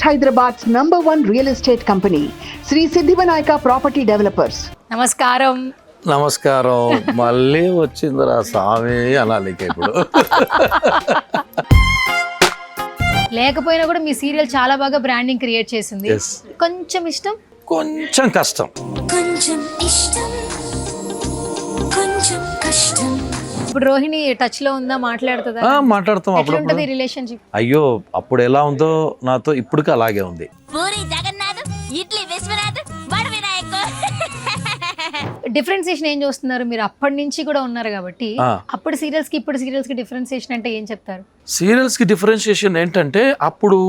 Hyderabad's #1 real estate company, Sri Siddhivanayaka Property Developers. నమస్కారం. నమస్కారం. మళ్ళీ వచ్చిందిరా స్వామి అనాలి ఇప్పుడు. లేకపోయినా కూడా మీ సీరియల్ చాలా బాగా బ్రాండింగ్ క్రియేట్ చేసింది. Yes. కొంచెం ఇష్టం, కొంచెం కష్టం. కొంచెం ఇష్టం కొంచెం కష్టం. ఇప్పుడు రోహిణి టచ్ లో ఉందా, మాట్లాడుతుందా? మాట్లాడతాం అప్పుడు. ఎట్లుంటది రిలేషన్షిప్? అయ్యో అప్పుడు ఎలా ఉందో నాతో ఇప్పటికీ అలాగే ఉంది. పూరి జగన్నాథ్, ఇడ్లీ విశ్వనాథ్, బడి వినాయక్. డిఫరెన్సియేషన్ ఏం చూస్తున్నారు మీరు? అప్పటి నుంచి కూడా ఉన్నారు కాబట్టి అప్పుడు సీరియల్స్ కి ఇప్పుడు సీరియల్స్ కి డిఫరెన్సియేషన్ అంటే ఏం చెప్తారు? సీరియల్స్కి డిఫరెన్షియేషన్ ఏంటంటే అప్పుడు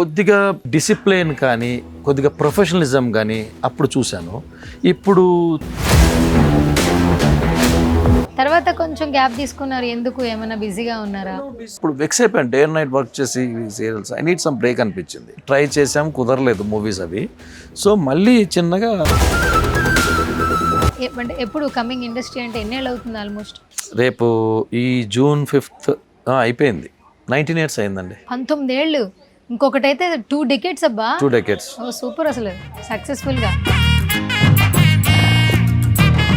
కొద్దిగా డిసిప్లిన్ కానీ కొద్దిగా ప్రొఫెషనలిజం కానీ అప్పుడు చూశాను. ఇప్పుడు తర్వాత కొంచెం గ్యాప్ తీసుకున్నారు. ఎందుకు, ఏమైనా బిజీగా ఉన్నారా? ఇప్పుడు వెక్స్ అయిపోయాను. డే అండ్ నైట్ వర్క్ చేసి serials I need some break అనిపించింది. ట్రై చేసాం, కుదరలేదు మూవీస్ అవి. సో మళ్ళీ చిన్నగా అంటే ఎప్పుడు కమింగ్ ఇండస్ట్రీ అంటే ఎన్నేళ్ళు అవుతుంది? ఆల్మోస్ట్ రేపు ఈ June 5th అయిపోయింది. 19 years అయిందండి. 19 ఏళ్ళు. ఇంకొకటైతే 2 decades అబ్బా. 2 decades. ఓ సూపర్. అసలు సక్సెస్ఫుల్ గా.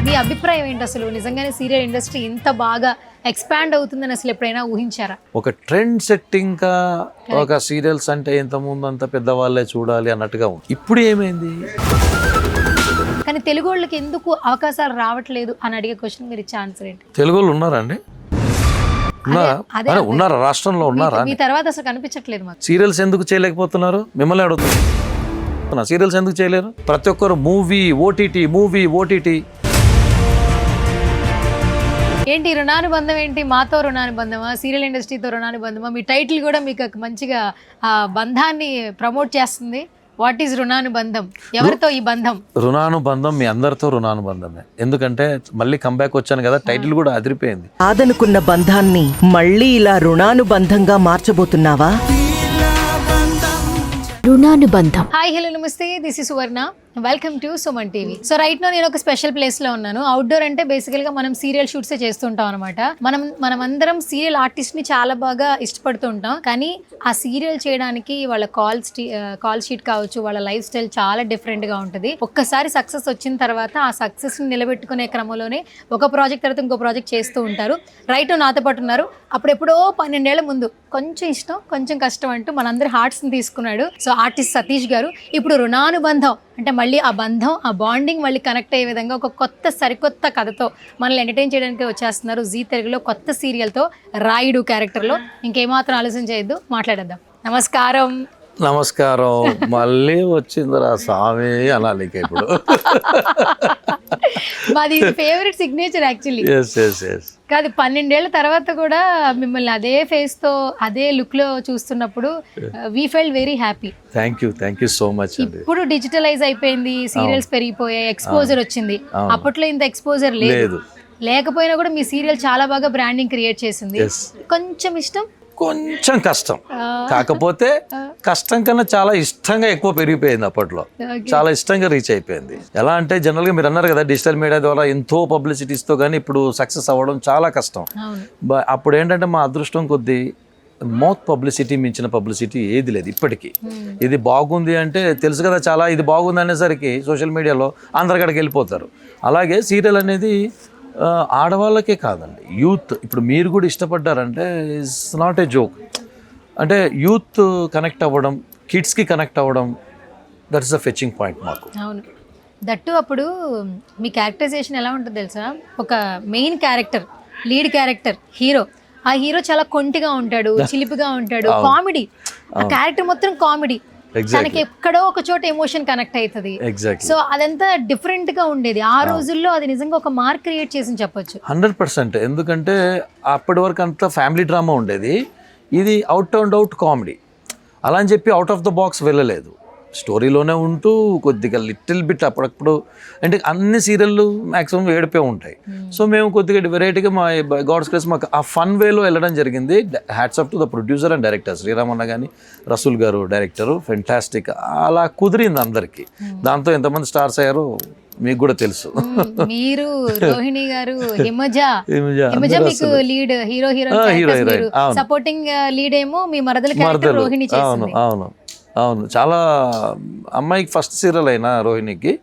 మీ అభిప్రాయం ఏంటి అసలు? నిజంగానే సీరియల్ ఇండస్ట్రీ ఇంత బాగా ఎక్స్పాండ్ అవుతుందని అసలు ఎప్పుడైనా ఊహించారా? ఒక ట్రెండ్ సెట్టింగ్ గా ఒక సీరియల్స్ అంటే ఇంతకుముందు అంత పెద్దవాళ్ళే చూడాలి అన్నట్టుగా ఉంది. ఇప్పుడు ఏమైంది? కానీ తెలుగు వాళ్ళకి ఎందుకు అవకాశాలు రావట్లేదు అని అడిగే క్వశ్చన్ మీరు ఇచ్చే ఆన్సర్ ఏంటి? తెలుగు వాళ్ళు ఉన్నారండి? ఉన్నారా? రాష్ట్రంలో ఉన్నారా? మీ తర్వాత అసలు కనిపించట్లేదు మాకు. సీరియల్స్ ఎందుకు చేయలేకపోతున్నారు? మిమ్మల్ని అడుగుతున్నా. సీరియల్స్ ఎందుకు చేయలేరు? ప్రతి ఒక్కరు మూవీ ఓటీటీ. ఏంటి రుణానుబంధం? ఏంటి మాతో రుణానుబంధమా, సీరియల్ ఇండస్ట్రీతో రుణానుబంధమా? మీ టైటిల్ కూడా మీకు ఒక మంచిగా ఆ బంధాన్ని ప్రమోట్ చేస్తుంది. వాట్ ఈజ్ రుణానుబంధం? ఎవరితో ఈ బంధం? రుణానుబంధం మీ అందరితో రుణానుబంధమే. ఎందుకంటే మళ్ళీ కంబ్యాక్ వచ్చాను కదా, టైటిల్ కూడా అదిరిపోయింది. కాదనుకున్న బంధాన్ని మళ్ళీ ఇలా రుణానుబంధంగా మార్చబోతున్నావా? రుణానుబంధం. హాయ్, హలో, నమస్తే. This is Suvarna. Welcome to Suman TV. So right now నేను ఒక స్పెషల్ ప్లేస్ లో ఉన్నాను. అవుట్డోర్ అంటే బేసికల్ గా మనం సీరియల్ షూట్స్ చేస్తుంటాం అనమాట. మనం సీరియల్ ఆర్టిస్ట్ ని చాలా బాగా ఇష్టపడుతూ ఉంటాం. కానీ ఆ సీరియల్ చేయడానికి వాళ్ళ కాల్ షీట్ కావచ్చు, వాళ్ళ లైఫ్ స్టైల్ చాలా డిఫరెంట్ గా ఉంటుంది. ఒక్కసారి సక్సెస్ వచ్చిన తర్వాత ఆ సక్సెస్ ని నిలబెట్టుకునే క్రమంలోనే ఒక ప్రాజెక్ట్ తర్వాత ఇంకో ప్రాజెక్ట్ చేస్తూ ఉంటారు. రైట్ నాతో పాటు ఉన్నారు. అప్పుడెప్పుడో 12 ఏళ్ల ముందు కొంచెం ఇష్టం కొంచెం కష్టం అంటూ మనందరి హార్ట్స్ ని తీసుకున్నాడు. సో ఆర్టిస్ట్ సతీష్ గారు ఇప్పుడు రుణానుబంధం అంటే మళ్ళీ ఆ బంధం, ఆ బాండింగ్ మళ్ళీ కనెక్ట్ అయ్యే విధంగా ఒక సరికొత్త కథతో మనల్ని ఎంటర్టైన్ చేయడానికి వచ్చేస్తున్నారు. జీ తెలుగులో కొత్త సీరియల్తో రాయుడు క్యారెక్టర్లో. ఇంకేమాత్రం ఆలోచన చేయొద్దు, మాట్లాడేద్దాం. నమస్కారం. మళ్ళీ వచ్చిందిరా స్వామి అనాలి ఇప్పుడు. మాది ఫేవరెట్ సిగ్నేచర్ యాక్చువల్లీ. కాదు, 12 ఏళ్ల తర్వాత కూడా మిమ్మల్ని అదే ఫేస్ తో అదే లుక్ లో చూస్తున్నప్పుడు we felt very happy. Thank you so much. ఇప్పుడు డిజిటలైజ్ అయిపోయింది, సీరియల్స్ పెరిగిపోయాయి, ఎక్స్పోజర్ వచ్చింది. అప్పట్లో ఇంత ఎక్స్పోజర్ లేదు. లేకపోయినా కూడా మీ సీరియల్ చాలా బాగా బ్రాండింగ్ క్రియేట్ చేసింది. కొంచెం ఇష్టం కొంచెం కష్టం. కాకపోతే కష్టం కన్నా చాలా ఇష్టంగా ఎక్కువ పెరిగిపోయింది. అప్పట్లో చాలా ఇష్టంగా రీచ్ అయిపోయింది. ఎలా అంటే జనరల్ గా మీరు అన్నారు కదా, డిజిటల్ మీడియా ద్వారా ఎంతో పబ్లిసిటీస్తో కానీ ఇప్పుడు సక్సెస్ అవ్వడం చాలా కష్టం. అప్పుడు ఏంటంటే మా అదృష్టం కొద్దీ మౌత్ పబ్లిసిటీ మించిన పబ్లిసిటీ ఏది లేదు ఇప్పటికీ. ఇది బాగుంది అంటే తెలుసు కదా, చాలా ఇది బాగుంది అనేసరికి సోషల్ మీడియాలో అందరికడికి వెళ్ళిపోతారు. అలాగే సీరియల్ అనేది ఆడవాళ్ళకే కాదండి, యూత్ ఇప్పుడు మీరు కూడా ఇష్టపడ్డారంటే ఇట్స్ నాట్ ఏ జోక్. అంటే యూత్ కనెక్ట్ అవ్వడం, కిడ్స్కి కనెక్ట్ అవ్వడం, that is the fetching point మాకు. అవును. దట్టు అప్పుడు మీ క్యారెక్టరైజేషన్ ఎలా ఉంటుంది తెలుసా? ఒక main character, lead character, hero. ఆ హీరో చాలా కొంటిగా ఉంటాడు, చిలిపిగా ఉంటాడు, కామెడీ. ఆ క్యారెక్టర్ మొత్తం కామెడీ. తనకి ఎక్కడో ఒక చోట ఎమోషన్ కనెక్ట్ అవుతుంది. సో అదంతా డిఫరెంట్ గా ఉండేది ఆ రోజుల్లో. అది నిజంగా ఒక మార్క్ క్రియేట్ చేసి చెప్పొచ్చు. 100%. ఎందుకంటే అప్పటి వరకు అంతా ఫ్యామిలీ డ్రామా ఉండేది. ఇది అవుట్ అండ్ అవుట్ కామెడీ. అలా అని చెప్పి అవుట్ ఆఫ్ ద బాక్స్ వెళ్ళలేదు. స్టోరీలోనే ఉంటూ కొద్దిగా లిటిల్ బిట్ అప్పుడప్పుడు అంటే అన్ని సీరియళ్ళు మ్యాక్సిమం ఏడిపే ఉంటాయి. సో మేము కొద్దిగా వెరైటీగా మా గాడ్స్ గ్రేస్ మాకు ఆ ఫన్ వేలో వెళ్ళడం జరిగింది. Hats off to the producer and director Sriramanna కానీ రసూల్ గారు డైరెక్టరు, ఫెంటాస్టిక్. అలా కుదిరింది అందరికీ. దాంతో ఎంతమంది స్టార్స్ అయ్యారో మీకు కూడా తెలుసు. మీరు, రోహిణి గారు, హిమజ మీకు లీడ్ హీరో, సపోర్టింగ్ లీడ్ ఏమో మీ మరదల క్యారెక్టర్ రోహిణి చేసింది. అవును అవును, చాలా అమ్మాయికి ఫస్ట్ సీరియల్ అయినా రోహిణికి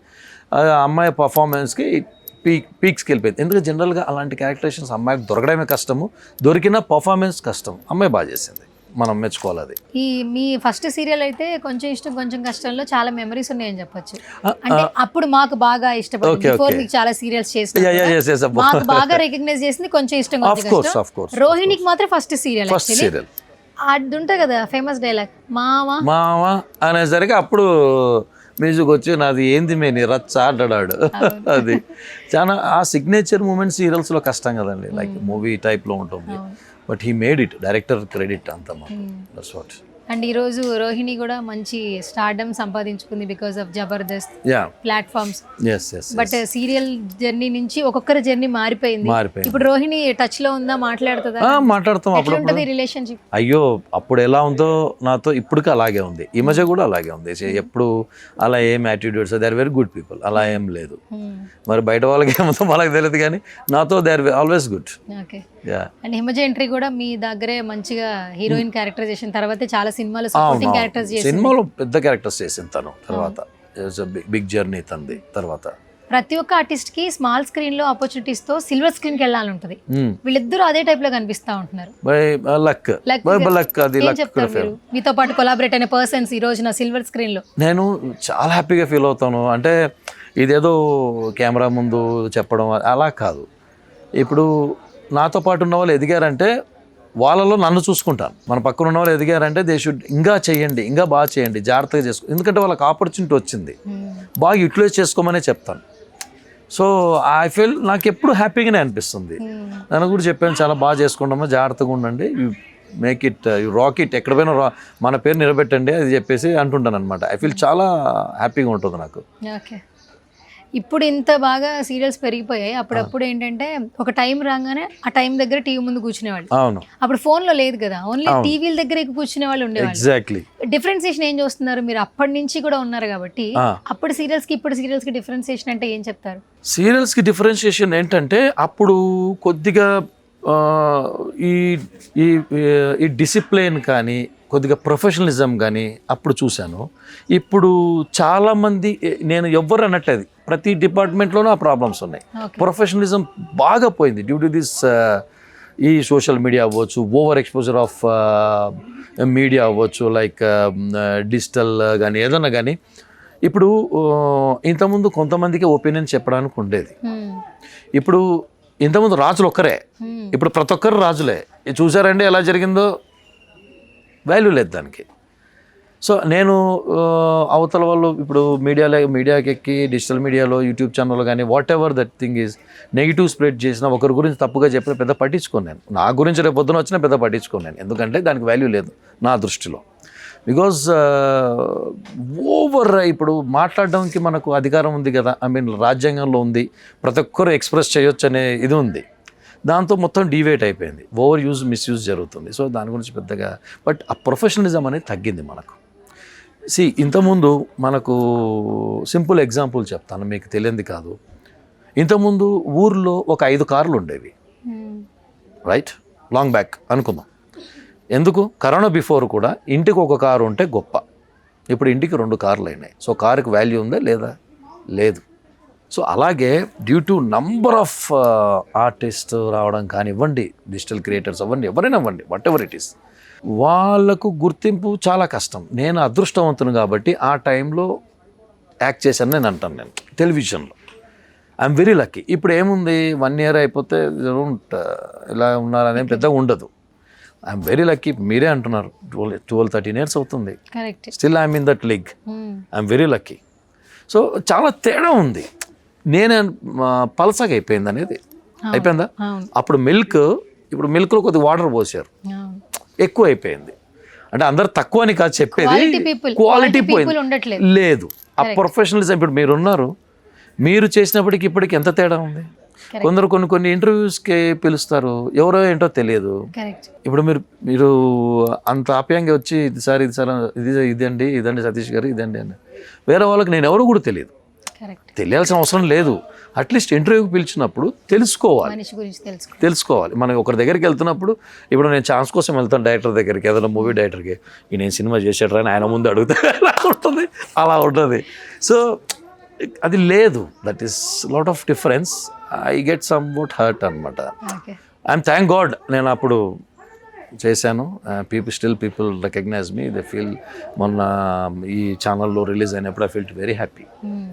ఆ అమ్మాయి పర్ఫార్మెన్స్కి పీక్స్కి వెళ్ళిపోయింది. ఎందుకంటే జనరల్గా అలాంటి క్యారెక్టరేషన్స్ అమ్మాయికి దొరకడమే కష్టము, దొరికిన పర్ఫార్మెన్స్ కష్టం. అమ్మాయి బాగా చేసింది, మనం మెచ్చుకోవాలి. అది ఈ మీ ఫస్ట్ సీరియల్ అయితే కొంచెం ఇష్టం కొంచెం కష్టంలో చాలా మెమరీస్ ఉన్నాయని చెప్పొచ్చు. అంటే అప్పుడు మాకు బాగా ఇష్టపడింది, బిఫోర్ మీకు చాలా సీరియల్స్ చేసిన మాకు బాగా రికగ్నైజ్ చేసింది కొంచెం ఇష్టం కొంచెం కష్టం. రోహిణికి మాత్రం ఫస్ట్ సీరియల్ అది ఉంటుంది కదా ఫేమస్ డైలాగ్ మామ అనేసరికి అప్పుడు మ్యూజిక్ వచ్చి నాది ఏంది నీ రచ్చ ఆడాడు. అది చాలా ఆ సిగ్నేచర్ మూమెంట్ సీరియల్స్లో కష్టం కదండి, లైక్ మూవీ టైప్లో ఉంటుంది. But he made it, director credit అంతా. That's what. అండ్ ఈరోజు రోహిణి కూడా మంచి స్టార్డమ్ సంపాదించుకుంది because of Jabardasth platforms. But serial journey నుంచి ఒక్కొక్కరి జర్నీ మారిపోయింది. ఇప్పుడు రోహిణి టచ్ లో ఉందా, మాట్లాడుతుందా? మాట్లాడతాం. అప్పుడు రిలేషన్షిప్ అయ్యో అప్పుడు ఎలా ఉందో నాతో ఇప్పటికీ అలాగే ఉంది, ఈ మధ్య కూడా అలాగే ఉంది. ఎప్పుడు అలా ఏం attitudes, they are very good people, అలా ఏం లేదు. మరి బయట వాళ్ళకి ఏమో వాళ్ళకి తెలియదు, కానీ నాతో they are always good. Okay. And Himaja entry కూడా మీ దగ్గరే మంచిగా హీరోయిన్ క్యారెక్టరైజేషన్ తర్వాత చాలా సినిమాలు సపోర్టింగ్ క్యారెక్టర్స్ చేసింది. సినిమాలో పెద్ద క్యారెక్టర్స్ చేసింది తను. తర్వాత బిగ్ జర్నీ తంది. తర్వాత ప్రతి ఒక్క ఆర్టిస్ట్ కి స్మాల్ స్క్రీన్ లో ఆపర్చునిటీస్ తో సిల్వర్ స్క్రీన్ కి వెళ్ళాలని ఉంటుంది. వీళ్ళిద్దరూ అదే టైప్ లో కనిపిస్తా ఉంటున్నారు. మీతో పాటు కొలాబరేట్ అయిన పర్సన్స్ ఈ రోజున సిల్వర్ స్క్రీన్ లో నేను చాలా హ్యాపీగా ఫీల్ అవుతాను. అంటే ఇదేదో కెమెరా ముందు చెప్పడం అలా కాదు. ఇప్పుడు నాతో పాటు ఉన్న వాళ్ళు ఎదిగారంటే వాళ్ళలో నన్ను చూసుకుంటాను. మన పక్కన ఉన్న వాళ్ళు ఎదిగారంటే దే షుడ్ ఇంకా చేయండి, ఇంకా బాగా చేయండి, జాగ్రత్తగా చేసుకో. ఎందుకంటే వాళ్ళకి ఆపర్చునిటీ వచ్చింది, బాగా యూటిలైజ్ చేసుకోమనే చెప్తాను. సో ఐ ఫీల్ నాకు ఎప్పుడు హ్యాపీగానే అనిపిస్తుంది. నన్ను కూడా చెప్పాను, చాలా బాగా చేసుకుంటామో, జాగ్రత్తగా ఉండండి, you make it, you rock it, ఎక్కడ పోయినా మన పేరు నిలబెట్టండి అది చెప్పేసి అంటుంటాను అనమాట. ఐ ఫీల్ చాలా హ్యాపీగా ఉంటుంది నాకు. ఓకే. ఇప్పుడు ఇంత బాగా సీరియల్స్ పెరిగిపోయాయి. అప్పుడప్పుడు ఏంటంటే ఒక టైం రాగానే ఆ టైం దగ్గర టీవీ ముందు కూర్చునేవాళ్ళు. అవును. అప్పుడు ఫోన్ లో లేదు కదా, ఓన్లీ టీవీల దగ్గర కూర్చునే వాళ్ళు ఉండేవాళ్ళు. ఎగ్జాక్ట్లీ. డిఫరెన్సియేషన్ ఏం చూస్తున్నారు మీరు? అప్పటి నుంచి కూడా ఉన్నారు కాబట్టి అప్పుడు సీరియల్స్ కి ఇప్పుడు సీరియల్స్ కి డిఫరెన్సియేషన్ అంటే ఏం చెప్తారు? సీరియల్స్ కి డిఫరెన్సియేషన్ ఏంటంటే అప్పుడు కొద్దిగా ఈ డిసిప్లిన్ కానీ కొద్దిగా ప్రొఫెషనలిజం కానీ అప్పుడు చూశాను. ఇప్పుడు చాలామంది, నేను ఎవ్వరు అనట్లేదు, ప్రతి డిపార్ట్మెంట్లోనూ ఆ ప్రాబ్లమ్స్ ఉన్నాయి. ప్రొఫెషనలిజం బాగా పోయింది డ్యూ టు దిస్ ఈ సోషల్ మీడియా అవ్వచ్చు, ఓవర్ ఎక్స్పోజర్ ఆఫ్ మీడియా అవ్వచ్చు, లైక్ డిజిటల్ కానీ ఏదన్నా కానీ. ఇప్పుడు ఇంతకుముందు కొంతమందికి ఒపీనియన్ చెప్పడానికి ఉండేది. ఇప్పుడు ఇంతకుముందు రాజులు ఒక్కరే, ఇప్పుడు ప్రతి ఒక్కరు రాజులే. చూసారండి ఎలా జరిగిందో, వాల్యూ లేదు దానికి. సో నేను అవతల వాళ్ళు ఇప్పుడు మీడియాకి ఎక్కి డిజిటల్ మీడియాలో యూట్యూబ్ ఛానల్లో కానీ what ever that thing is negative spread చేసిన, ఒకరి గురించి తప్పుగా చెప్పిన పెద్ద పట్టించుకోను నేను. నా గురించి రేపు పొద్దున వచ్చినా పెద్ద పట్టించుకోను నేను, ఎందుకంటే దానికి వాల్యూ లేదు నా దృష్టిలో. బికాజ్ ఓవర్ ఇప్పుడు మాట్లాడడానికి మనకు అధికారం ఉంది కదా, ఐ మీన్ రాజ్యాంగంలో ఉంది, ప్రతి ఒక్కరు ఎక్స్ప్రెస్ చేయొచ్చు అనే ఇది ఉంది. దాంతో మొత్తం డివేట్ అయిపోయింది, ఓవర్ యూజ్ మిస్యూజ్ జరుగుతుంది. సో దాని గురించి పెద్దగా, బట్ ఆ ప్రొఫెషనలిజం అనేది తగ్గింది మనకు. ఇంతకుముందు మనకు సింపుల్ ఎగ్జాంపుల్ చెప్తాను, మీకు తెలియంది కాదు. ఇంతకుముందు ఊర్లో ఒక 5 కార్లు ఉండేవి, రైట్, లాంగ్ బ్యాక్ అనుకుందాం. ఎందుకు? కరోనా బిఫోర్ కూడా ఇంటికి ఒక కారు ఉంటే గొప్ప. ఇప్పుడు ఇంటికి 2 కార్లు అయినాయి. సో కారుకి వాల్యూ ఉందా లేదా? లేదు. సో అలాగే due to number of artist రావడం కానివ్వండి, డిజిటల్ క్రియేటర్స్ అవ్వండి, ఎవరైనా అవ్వండి, వాట్ ఎవర్ ఇట్ ఈస్, వాళ్ళకు గుర్తింపు చాలా కష్టం. నేను అదృష్టవంతును కాబట్టి ఆ టైంలో యాక్ట్ చేశాను నేను అంటాను. నేను టెలివిజన్లో ఐఎమ్ వెరీ లక్కీ. ఇప్పుడు ఏముంది, 1 year అయిపోతే ఇలా ఉన్నారనే పెద్దగా ఉండదు. I'm very lucky. మీరే అంటున్నారు 12-13 years అవుతుంది, still I'm in that league. I'm very lucky. So చాలా తేడా ఉంది. నేనే పలసగా అయిపోయింది అనేది అయిపోయిందా? అప్పుడు ఇప్పుడు మిల్క్లో కొద్దిగా వాటర్ పోసారు, ఎక్కువ అయిపోయింది. అంటే అందరు తక్కువ అని కాదు చెప్పేది, క్వాలిటీ పోయింది లేదు. ఆ ప్రొఫెషనలిజం ఇప్పుడు మీరున్నారు, మీరు చేసినప్పటికి ఇప్పటికి ఎంత తేడా ఉంది. కొందరు కొన్ని ఇంటర్వ్యూస్కి పిలుస్తారు, ఎవరో ఏంటో తెలియదు. ఇప్పుడు మీరు అంత ఆప్యాయంగా వచ్చి ఇది సార్ ఇదండి సతీష్ గారు ఇదండి అని, వేరే వాళ్ళకి నేను ఎవరు కూడా తెలియదు, తెలియాల్సిన అవసరం లేదు. అట్లీస్ట్ ఇంటర్వ్యూకి పిలిచినప్పుడు తెలుసుకోవాలి. మనిషి గురించి తెలుసుకోవాలి. మనం ఒకరి దగ్గరికి వెళ్తున్నప్పుడు, ఇప్పుడు నేను ఛాన్స్ కోసం వెళ్తాను డైరెక్టర్ దగ్గరికి, ఏదైనా మూవీ డైరెక్టర్కి, ఈ నేను సినిమా చేసాడు అని ఆయన ముందు అడుగుతా అలా ఉంటుంది. సో అది లేదు. That is lot of difference. I get somewhat hurt అనమాట. ఐఎమ్ థ్యాంక్ గాడ్ నేను అప్పుడు చేశాను. People recognize me, they feel. మొన్న ఈ ఛానల్లో రిలీజ్ అయినప్పుడు ఐ ఫీల్ వెరీ హ్యాపీ.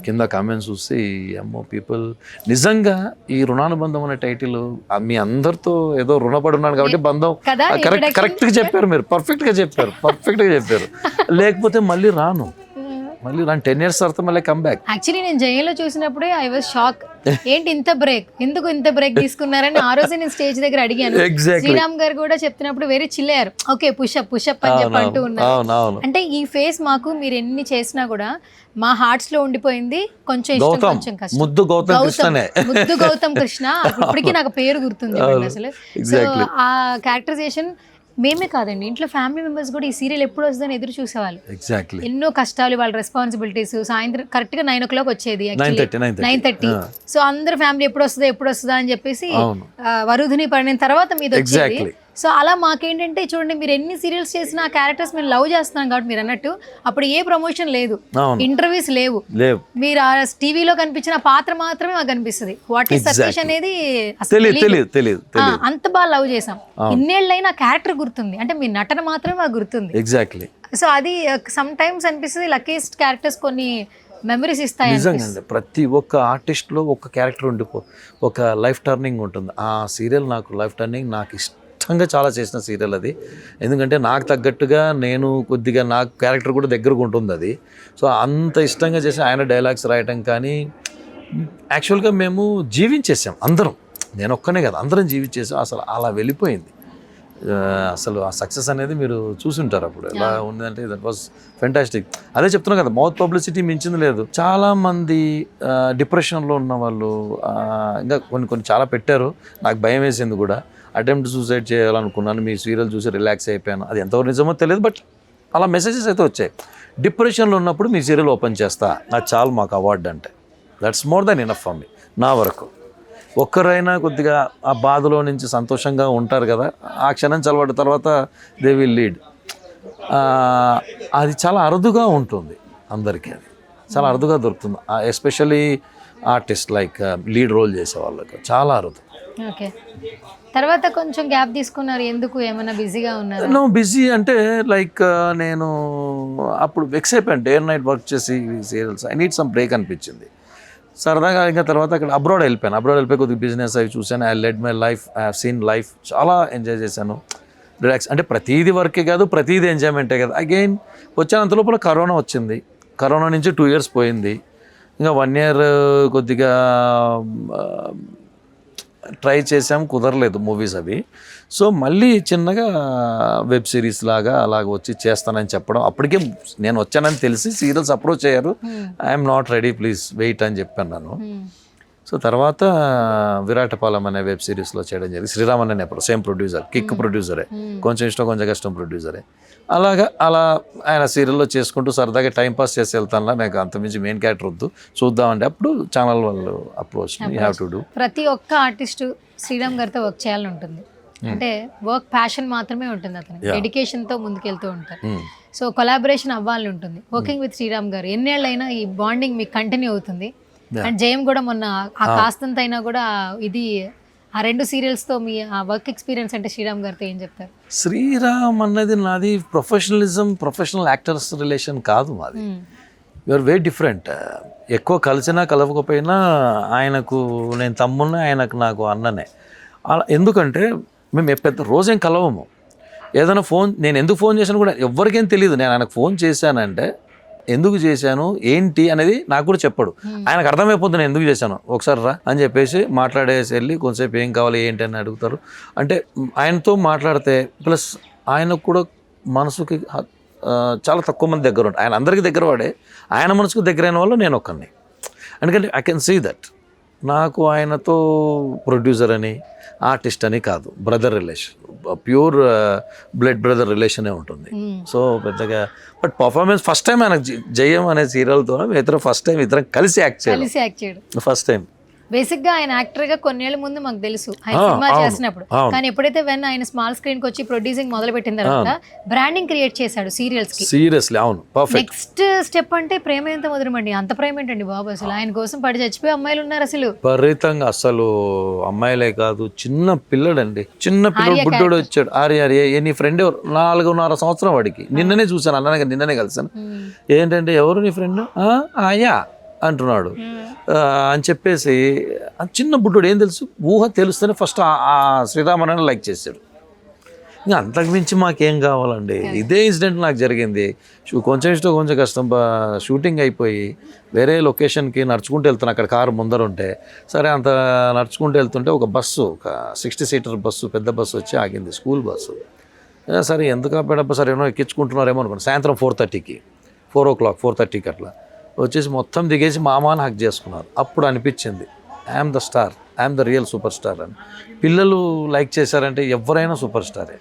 కింద కామెంట్స్ చూసి అమ్మో పీపుల్ నిజంగా ఈ రుణానుబంధం అనే టైటిల్ మీ అందరితో ఏదో రుణపడి ఉన్నాను కాబట్టి బంధం కరెక్ట్గా చెప్పారు మీరు, పర్ఫెక్ట్గా చెప్పారు. లేకపోతే మళ్ళీ రాను 10 years తర్వాత మళ్ళీ కమ్ బ్యాక్. యాక్చువల్లీ నేను జైల్లో చూసినప్పుడే ఐ వాజ్ షాక్. ఏంటి ఇంత బ్రేక్, ఎందుకు ఇంత బ్రేక్ తీసుకున్నారని ఆ రోజు నేను స్టేజ్ దగ్గర అడిగాను. శ్రీరామ్ గారు కూడా చెప్తున్నప్పుడు వెరీ చిల్లారు. ఓకే పుషప్ అని చెప్పి అంటూ ఉన్నారు. అంటే ఈ ఫేస్ మాకు మీరు ఎన్ని చేసినా కూడా మా హార్ట్స్ లో ఉండిపోయింది. కొంచెం ఇష్టం, కొంచెం కష్టం. ముద్దు గౌతమ్ కృష్ణ ఇప్పటికీ నాకు పేరు గుర్తుంది అసలు. సో ఆ క్యారెక్టరైజేషన్ మేమే కాదండి, ఇంట్లో ఫ్యామిలీ మెంబర్స్ కూడా ఈ సీరియల్ ఎప్పుడు వస్తుందని ఎదురు చూసేవాళ్ళు. ఎన్నో కష్టాలు, వాళ్ళ రెస్పాన్సిబిలిటీస్. సాయంత్రం కరెక్ట్ గా 9 o'clock వచ్చేది, 9:30. సో అందరు ఫ్యామిలీ ఎప్పుడు వస్తుందా అని చెప్పేసి వరుధిని పడిన తర్వాత మీద వచ్చేది. సో అలా మాకేంటంటే చూడండి, మీరు ఎన్ని సీరియల్స్ చేసినా ఆ క్యారెక్టర్స్ మేము లవ్ చేస్తున్నాం కాబట్టి మీరు అన్నట్టు అప్పుడు ఏ ప్రమోషన్ లేదు, ఇంటర్వ్యూస్ లేవు. మీరు ఆ టీవీలో కనిపించిన పాత్ర మాత్రమే మాకు కనిపిస్తుంది. వాట్ ఈస్ సతీష్ అనేది అంత బాగా లవ్ చేసాం. ఇన్నేళ్ళైనా క్యారెక్టర్ గుర్తుంది, అంటే మీ నటన మాత్రమే మాకు గుర్తుంది. ఎగ్జాక్ట్లీ. సో అది సమ్ టైమ్స్ అనిపిస్తుంది లక్కీస్ట్ క్యారెక్టర్స్ కొన్ని మెమరీస్ ఇస్తాయి. నిజంగా ప్రతి ఒక్క ఆర్టిస్ట్లో ఒక క్యారెక్టర్ ఒక లైఫ్ టర్నింగ్ ఉంటుంది. ఆ సీరియల్ నాకు లైఫ్ టర్నింగ్, నాకు ఇష్టంగా చాలా చేసిన సీరియల్ అది. ఎందుకంటే నాకు తగ్గట్టుగా నేను కొద్దిగా నాకు క్యారెక్టర్ కూడా దగ్గరకు ఉంటుంది అది. సో అంత ఇష్టంగా చేసి ఆయన డైలాగ్స్ రాయటం కానీ, యాక్చువల్గా మేము జీవించేసాం అందరం. నేను ఒక్కనే కదా, అందరం జీవించేసాం. అసలు అలా వెళ్ళిపోయింది. అసలు ఆ సక్సెస్ అనేది మీరు చూసుంటారు అప్పుడు ఎలా ఉందంటే దట్ వాజ్ ఫెంటాస్టిక్. అదే చెప్తున్నా కదా, మౌత్ పబ్లిసిటీ మించింది లేదు. చాలామంది డిప్రెషన్లో ఉన్న వాళ్ళు ఇంకా కొన్ని చాలా పెట్టారు. నాకు భయం వేసింది కూడా, అటెంప్ట్ సూసైడ్ చేయాలనుకున్నాను. మీ సీరియల్ చూసి రిలాక్స్ అయిపోయాను. అది ఎంతవరకు నిజమో తెలియదు, బట్ అలా మెసేజెస్ అయితే వచ్చాయి. డిప్రెషన్లో ఉన్నప్పుడు మీ సీరియల్ ఓపెన్ చేస్తా, అది చాలు మాకు అవార్డు అంటే. That's more than enough for me. నా వరకు ఒక్కరైనా కొద్దిగా ఆ బాధలో నుంచి సంతోషంగా ఉంటారు కదా, ఆ క్షణం చలబడ్డ తర్వాత దే విల్ లీడ్. అది చాలా అరుదుగా ఉంటుంది అందరికీ, అది చాలా అరుదుగా దొరుకుతుంది. Especially artist like lead role చేసే వాళ్ళకి చాలా అరుదు. ఓకే, తర్వాత కొంచెం గ్యాప్ తీసుకున్నారు. ఎందుకు, ఏమైనా బిజీగా ఉన్నారు? నో, బిజీ అంటే లైక్ నేను అప్పుడు వెక్స్ అయిపోయాను. డే అండ్ నైట్ వర్క్ చేసి serials, I need some break అనిపించింది. సరదాగా ఇంకా తర్వాత అక్కడ అబ్రాడ్ వెళ్ళిపోయి కొద్దిగా బిజినెస్ అవి చూశాను. I led my life, I have seen life, చాలా ఎంజాయ్ చేశాను. రిలాక్స్ అంటే ప్రతీది వర్కే కాదు, ప్రతీది ఎంజాయ్మెంటే కదా. అగైన్ వచ్చాను, అంత లోపల కరోనా వచ్చింది. కరోనా నుంచి 2 years పోయింది. ఇంకా 1 year కొద్దిగా ట్రై చేసాం, కుదరలేదు మూవీస్ అవి. సో మళ్ళీ చిన్నగా వెబ్ సిరీస్ లాగా అలాగ వచ్చి చేస్తానని చెప్పడం. అప్పటికే నేను వచ్చానని తెలిసి సీరియల్స్ అప్రోచ్ అయ్యారు. I'm not ready, please wait అని చెప్పాను నేను. సో తర్వాత విరాటపాలెం అనే వెబ్ సిరీస్లో చేయడం జరిగింది. శ్రీరామ్ అనే సేమ్ ప్రొడ్యూసర్, కిక్ ప్రొడ్యూసరే, కొంచెం ఇష్టం కొంచెం కష్టం ప్రొడ్యూసరే. అలా ఆయన సీరియల్లో చేసుకుంటూ సరదాగా టైంపాస్ చేసి వెళ్తాను. నాకు అంతమించి మెయిన్ క్యారెక్టర్ వద్దు, చూద్దామంటే అప్పుడు ఛానల్ వాళ్ళు approach you have to do. ప్రతి ఒక్క ఆర్టిస్టు శ్రీరామ్ గారితో వర్క్ చేయాలని ఉంటుంది. అంటే వర్క్ ప్యాషన్ మాత్రమే ఉంటుంది, అతను డెడికేషన్తో ముందుకెళ్తూ ఉంటారు. సో కొలాబరేషన్ అవ్వాలని ఉంటుంది. వర్కింగ్ విత్ శ్రీరామ్ గారు ఎన్నేళ్ళైనా ఈ బాండింగ్ మీకు కంటిన్యూ అవుతుంది. అండ్ జయం కూడా మొన్న ఆ కాస్తంత అయినా కూడా ఇది ఆ 2 సీరియల్స్తో మీ ఆ వర్క్ ఎక్స్పీరియన్స్ అంటే శ్రీరామ్ గారితో ఏం చెప్తారు? శ్రీరామ్ అన్నది నాది ప్రొఫెషనల్ యాక్టర్స్ రిలేషన్ కాదు మాది. You're very different. ఎక్కువ కలిసినా కలవకపోయినా ఆయనకు నేను తమ్ముడిని, ఆయనకు నాకు అన్ననే. అలా ఎందుకంటే మేము పెద్ద రోజేం కలవము. ఏదైనా నేను ఎందుకు ఫోన్ చేశాను కూడా ఎవరికేం తెలియదు. నేను ఆయనకు ఫోన్ చేశానంటే ఎందుకు చేశాను ఏంటి అనేది నాకు కూడా చెప్పాడు. ఆయనకు అర్థమైపోతుంది నేను ఎందుకు చేశాను, ఒకసారి రా అని చెప్పేసి మాట్లాడేసి వెళ్ళి కొంతసేపు ఏం కావాలి ఏంటి అని అడుగుతారు. అంటే ఆయనతో మాట్లాడితే ప్లస్ ఆయనకు కూడా మనసుకి చాలా తక్కువ మంది దగ్గర ఉంటాయి. ఆయన అందరికీ దగ్గర వాడే, ఆయన మనసుకు దగ్గరైన వాళ్ళు నేను ఒక్కడిని. ఎందుకంటే ఐ కెన్ సీ దట్. నాకు ఆయనతో ప్రొడ్యూసర్ అని ఆర్టిస్ట్ అని కాదు, brother relation, pure blood brother రిలేషనే ఉంటుంది. సో పెద్దగా బట్ పర్ఫార్మెన్స్ ఫస్ట్ టైం ఆయన జయం అనే సీరియల్తో ఇద్దరు ఫస్ట్ టైం కలిసి యాక్ట్ చేయడం ఫస్ట్ టైం. బేసిక్ గా ఆయన యాక్టర్ గా కొన్నేళ్ల ముందు మాకు తెలుసు ఆయన సినిమా చేసినప్పుడు, కానీ ఎప్పుడైతే ఆయన స్మాల్ స్క్రీన్ కి వచ్చి ప్రొడ్యూసింగ్ మొదలు పెట్టిన తర్వాత బ్రాండింగ్ క్రియేట్ చేశాడు సీరియల్స్ కి. సీరియస్లీ అవును, పర్ఫెక్ట్. నెక్స్ట్ స్టెప్ అంటే ప్రేమ ఎంత మధురమండి, అంత ప్రేమ ఏంటండి బాబు, అసలు ఆయన కోసం పడి చచ్చిపోయి అమ్మాయిలు ఉన్నారు అసలు విపరీతంగా. అసలు అమ్మాయిలే కాదు, చిన్న పిల్లడండి, చిన్న పిల్లడు బుడ్డోడు వచ్చాడు. ఆర్య నీ ఫ్రెండ్ 4.5 సంవత్సరం వాడికి. నిన్ననే చూసాను, అన్నగా నిన్ననే కలిసాను. ఏంటంటే ఎవరు నీ ఫ్రెండ్? అయ్యా అంటున్నాడు అని చెప్పేసి. చిన్న బుడ్డోడు, ఏం తెలుసు, ఊహ తెలుస్తేనే ఫస్ట్ ఆ శ్రీరామని లైక్ చేశాడు. ఇంకా అంతకు మించి మాకేం కావాలండి. ఇదే ఇన్సిడెంట్ నాకు జరిగింది. కొంచెం ఇష్టం కొంచెం కష్టం. షూటింగ్ అయిపోయి వేరే లొకేషన్కి నడుచుకుంటూ వెళ్తాను. అక్కడ కారు ముందర ఉంటే సరే అంత నడుచుకుంటూ వెళ్తుంటే ఒక బస్సు, ఒక 60 సీటర్ బస్సు, పెద్ద బస్సు వచ్చి ఆగింది, స్కూల్ బస్సు. సరే ఎందుకు ఆపేటప్పుడు సరే ఏమో ఎక్కించుకుంటున్నారేమో అనుకోండి. సాయంత్రం 4:30కి 4:30కి అట్లా వచ్చేసి మొత్తం దిగేసి మామాని హక్ చేసుకున్నారు. అప్పుడు అనిపించింది I'm the star, I'm the real super star అని. పిల్లలు లైక్ చేశారంటే ఎవరైనా సూపర్ స్టారే.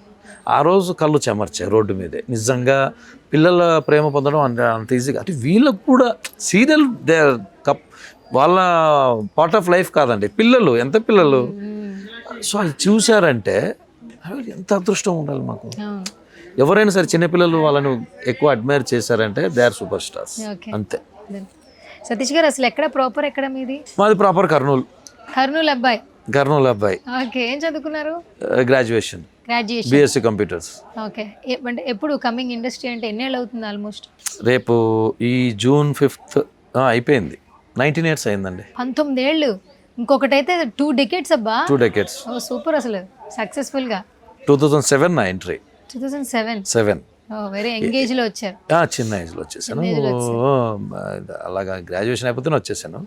ఆ రోజు కళ్ళు చెమర్చాయి రోడ్డు మీదే. నిజంగా పిల్లల ప్రేమ పొందడం అంత ఈజీగా. అంటే వీళ్ళకు కూడా సీరియల్ దే వాళ్ళ పార్ట్ ఆఫ్ లైఫ్ కాదండి. పిల్లలు ఎంత పిల్లలు, సో అది చూశారంటే ఎంత అదృష్టం ఉండాలి మాకు. ఎవరైనా సరే చిన్నపిల్లలు వాళ్ళను ఎక్కువ అడ్మైర్ చేశారంటే దే ఆర్ సూపర్ స్టార్స్, అంతే. సతీష్ గారు అసలు ఎక్కడ ప్రాపర్, ఎక్కడ మీది? మాది ప్రాపర్ కర్నూలు. కర్నూలు అబ్బాయి. కర్నూలు అబ్బాయి. ఓకే, ఏం చదువుకున్నారు? Graduation BSc computers. ఓకే, అంటే ఎప్పుడు కమింగ్ ఇండస్ట్రీ అంటే ఎన్నేళ్ళు అవుతుంది? ఆల్మోస్ట్ రేపు ఈ June 5th అయిపోయింది. 19 years అయిందండి. 19 ఏళ్ళు. ఇంకొకటైతే 2 decades అబ్బా. 2 decades. ఓ సూపర్, అసలు సక్సెస్ఫుల్ గా. 2007 నా ఎంట్రీ. 2007. ఓ వెరీ యంగ్ ఏజ్ లో వచ్చారు. చిన్న ఏజ్ లో వచ్చేసాను. అలాగా గ్రాడ్యుయేషన్ అయిపోతేనే వచ్చేసాను.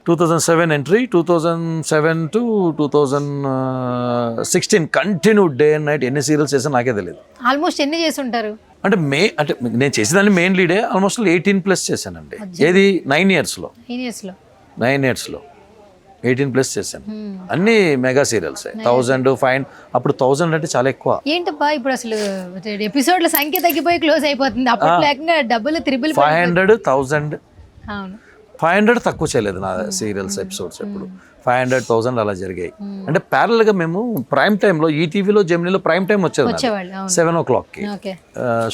2007 entry. 2007 to 2016 continue day and night. ఎన్ని సీరియల్స్ చేసాను నాకే తెలియదు. ఆల్మోస్ట్ ఎన్ని చేసి ఉంటారు? అంటే నేను చేసేదాన్ని మెయిన్ లీడే. ఆల్మోస్ట్ 18+ చేశానండి. ఏది 9 yearsలో. 9 yearsలో 18+ చేశాను. అన్ని మెగా సీరియల్స్. 1000, 500. అప్పుడు 1000 అంటే చాలా ఎక్కువ. ఏంటబ్బా ఇప్పుడు అసలు ఎపిసోడ్ల సంఖ్య తగ్గిపోయి క్లోజ్ అయిపోతుంది. అప్పుడు లేకుండా డబ్బులు 500, 1000. అవును, 500 తక్కువ చేయలేదు నా సీరియల్స్ ఎపిసోడ్స్. ఎప్పుడు 500, 1000 అలా జరిగాయి. అంటే ప్యారల్ గా మేము ప్రైమ్ టైంలో ఈటీవీలో, జెమినీలో ప్రైమ్ టైం వచ్చేది 7 o'clockకి.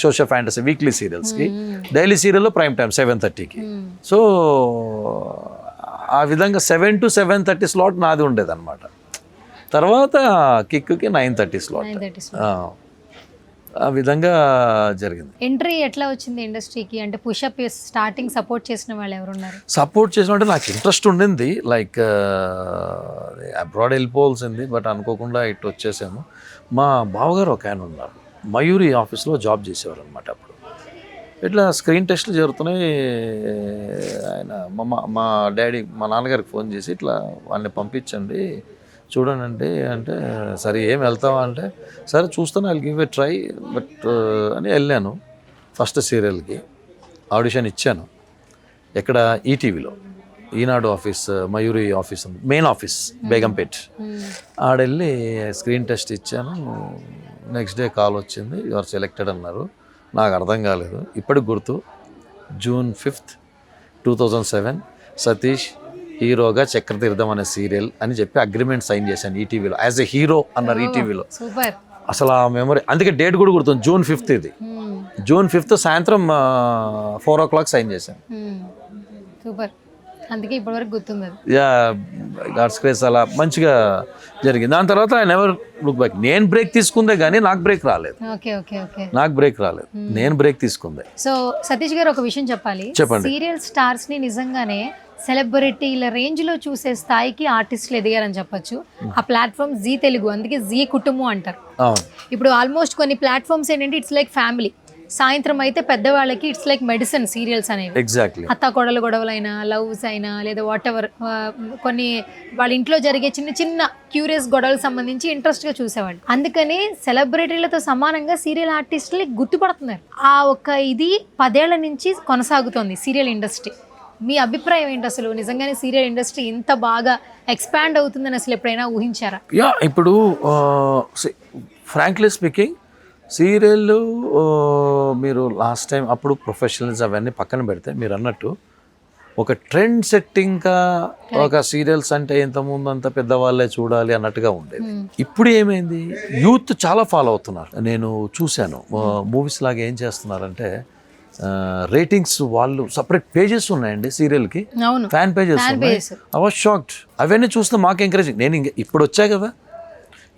సోషల్ ఫ్యాంటసీ వీక్లీ సీరియల్స్కి. డైలీ సీరియల్లో ప్రైమ్ టైం 7:30కి. సో ఆ విధంగా 7 to 7:30 స్లాట్ నాది ఉండేది అనమాట. తర్వాత కిక్కి 9:30 స్లాట్. ఆ విధంగా జరిగింది. ఎంట్రీ ఎట్లా వచ్చింది ఇండస్ట్రీకి? అంటే పుషప్ స్టార్టింగ్ సపోర్ట్ చేసిన వాళ్ళు ఎవరున్నారు? సపోర్ట్ చేసిన అంటే నాకు ఇంట్రెస్ట్ ఉండింది. లైక్ అబ్రాడ్ వెళ్ళిపోవాల్సింది, బట్ అనుకోకుండా ఇటు వచ్చేసాము. మా బావగారు ఒక ఆయన ఉన్నారు, మయూరి ఆఫీస్లో జాబ్ చేసేవారు అనమాట. అప్పుడు ఇట్లా స్క్రీన్ టెస్ట్లు జరుగుతున్నాయి. ఆయన మా డాడీ, మా నాన్నగారికి ఫోన్ చేసి ఇట్లా వాళ్ళని పంపించండి చూడండి అంటే, సరే ఏం వెళ్తావా అంటే, సరే చూస్తాను, I give a try but అని వెళ్ళాను. ఫస్ట్ సీరియల్కి ఆడిషన్ ఇచ్చాను. ఎక్కడ? ఈటీవీలో, Eenadu office, Mayuri office, main office Begumpet. ఆడెళ్ళి స్క్రీన్ టెస్ట్ ఇచ్చాను. నెక్స్ట్ డే కాల్ వచ్చింది, యు ఆర్ సెలెక్టెడ్ అన్నారు. నాకు అర్థం కాలేదు, ఇప్పటికి గుర్తు. June 5th, 2007 సతీష్ హీరోగా చక్రతీర్థం అనే సీరియల్ అని చెప్పి అగ్రిమెంట్ సైన్ చేశాను ఈటీవీలో. యాజ్ ఎ హీరో అన్నారు ఈటీవీలో. అసలు ఆ మెమరీ, అందుకే డేట్ కూడా గుర్తుంది. June 5th ఇది. June 5th సాయంత్రం 4 o'clock సైన్ చేశాను. సూపర్, అందుకే ఇప్పటివరకు గుర్తుంది. యా, గాడ్స్ గ్రేస్ అలా మంచిగా జరిగింది. దాని తర్వాత ఐ నెవర్ లుక్ బ్యాక్. నేను బ్రేక్ తీసుకుందే కానీ నాకు బ్రేక్ రాలేదు. నాకు బ్రేక్ రాలేదు, నేను బ్రేక్ తీసుకుందే. సో సతీష్ గారు ఒక విషయం చెప్పాలి. చెప్పండి. సీరియల్ స్టార్స్ ని నిజంగానే సెలబ్రిటీల రేంజ్ లో చూసే స్థాయికి ఆర్టిస్టులు ఎదిగారని చెప్పొచ్చు. ఆ ప్లాట్ఫామ్ జీ తెలుగు, అందుకే జీ కుటుంబం అంటారు. ఇప్పుడు ఆల్మోస్ట్ కొన్ని ప్లాట్ఫామ్స్ ఏంటంటే ఇట్స్ లైక్ ఫ్యామిలీ. సాయంత్రం అయితే పెద్దవాళ్ళకి ఇట్స్ లైక్ మెడిసిన్ సీరియల్స్ అనేవి. ఎగ్జాక్ట్లీ. అత్త కొడల గొడవలైనా, లవ్స్ అయినా, లేదా వాట్ ఎవర్, కొన్ని వాళ్ళ ఇంట్లో జరిగే చిన్న చిన్న క్యూరియస్ గొడవలకు సంబంధించి ఇంట్రెస్ట్గా చూసేవాళ్ళు. అందుకని సెలబ్రిటీలతో సమానంగా సీరియల్ ఆర్టిస్టులు గుర్తుపడుతున్నారు. ఆ ఒక్క ఇది 10 ఏళ్ల నుంచి కొనసాగుతోంది సీరియల్ ఇండస్ట్రీ. మీ అభిప్రాయం ఏంటి? అసలు నిజంగానే సీరియల్ ఇండస్ట్రీ ఇంత బాగా ఎక్స్పాండ్ అవుతుందని అసలు ఎప్పుడైనా ఊహించారా? యా, ఇప్పుడు ఫ్రాంక్లీ స్పీకింగ్ సీరియల్ మీరు లాస్ట్ టైం అప్పుడు ప్రొఫెషనల్స్ అవన్నీ పక్కన పెడితే మీరు అన్నట్టు ఒక ట్రెండ్ సెట్టింగ్గా ఒక సీరియల్స్ అంటే ఇంతకుముందు అంత పెద్దవాళ్ళే చూడాలి అన్నట్టుగా ఉండేది. ఇప్పుడు ఏమైంది, యూత్ చాలా ఫాలో అవుతున్నారు. నేను చూశాను మూవీస్ లాగా ఏం చేస్తున్నారంటే రేటింగ్స్ వాళ్ళు సపరేట్ పేజెస్ ఉన్నాయండి సీరియల్కి, అవును, ఫ్యాన్ పేజెస్ ఉన్నాయి. I was shocked. అవన్నీ చూస్తే మాకు ఎంకరేజింగ్. నేను ఇప్పుడు వచ్చా కదా,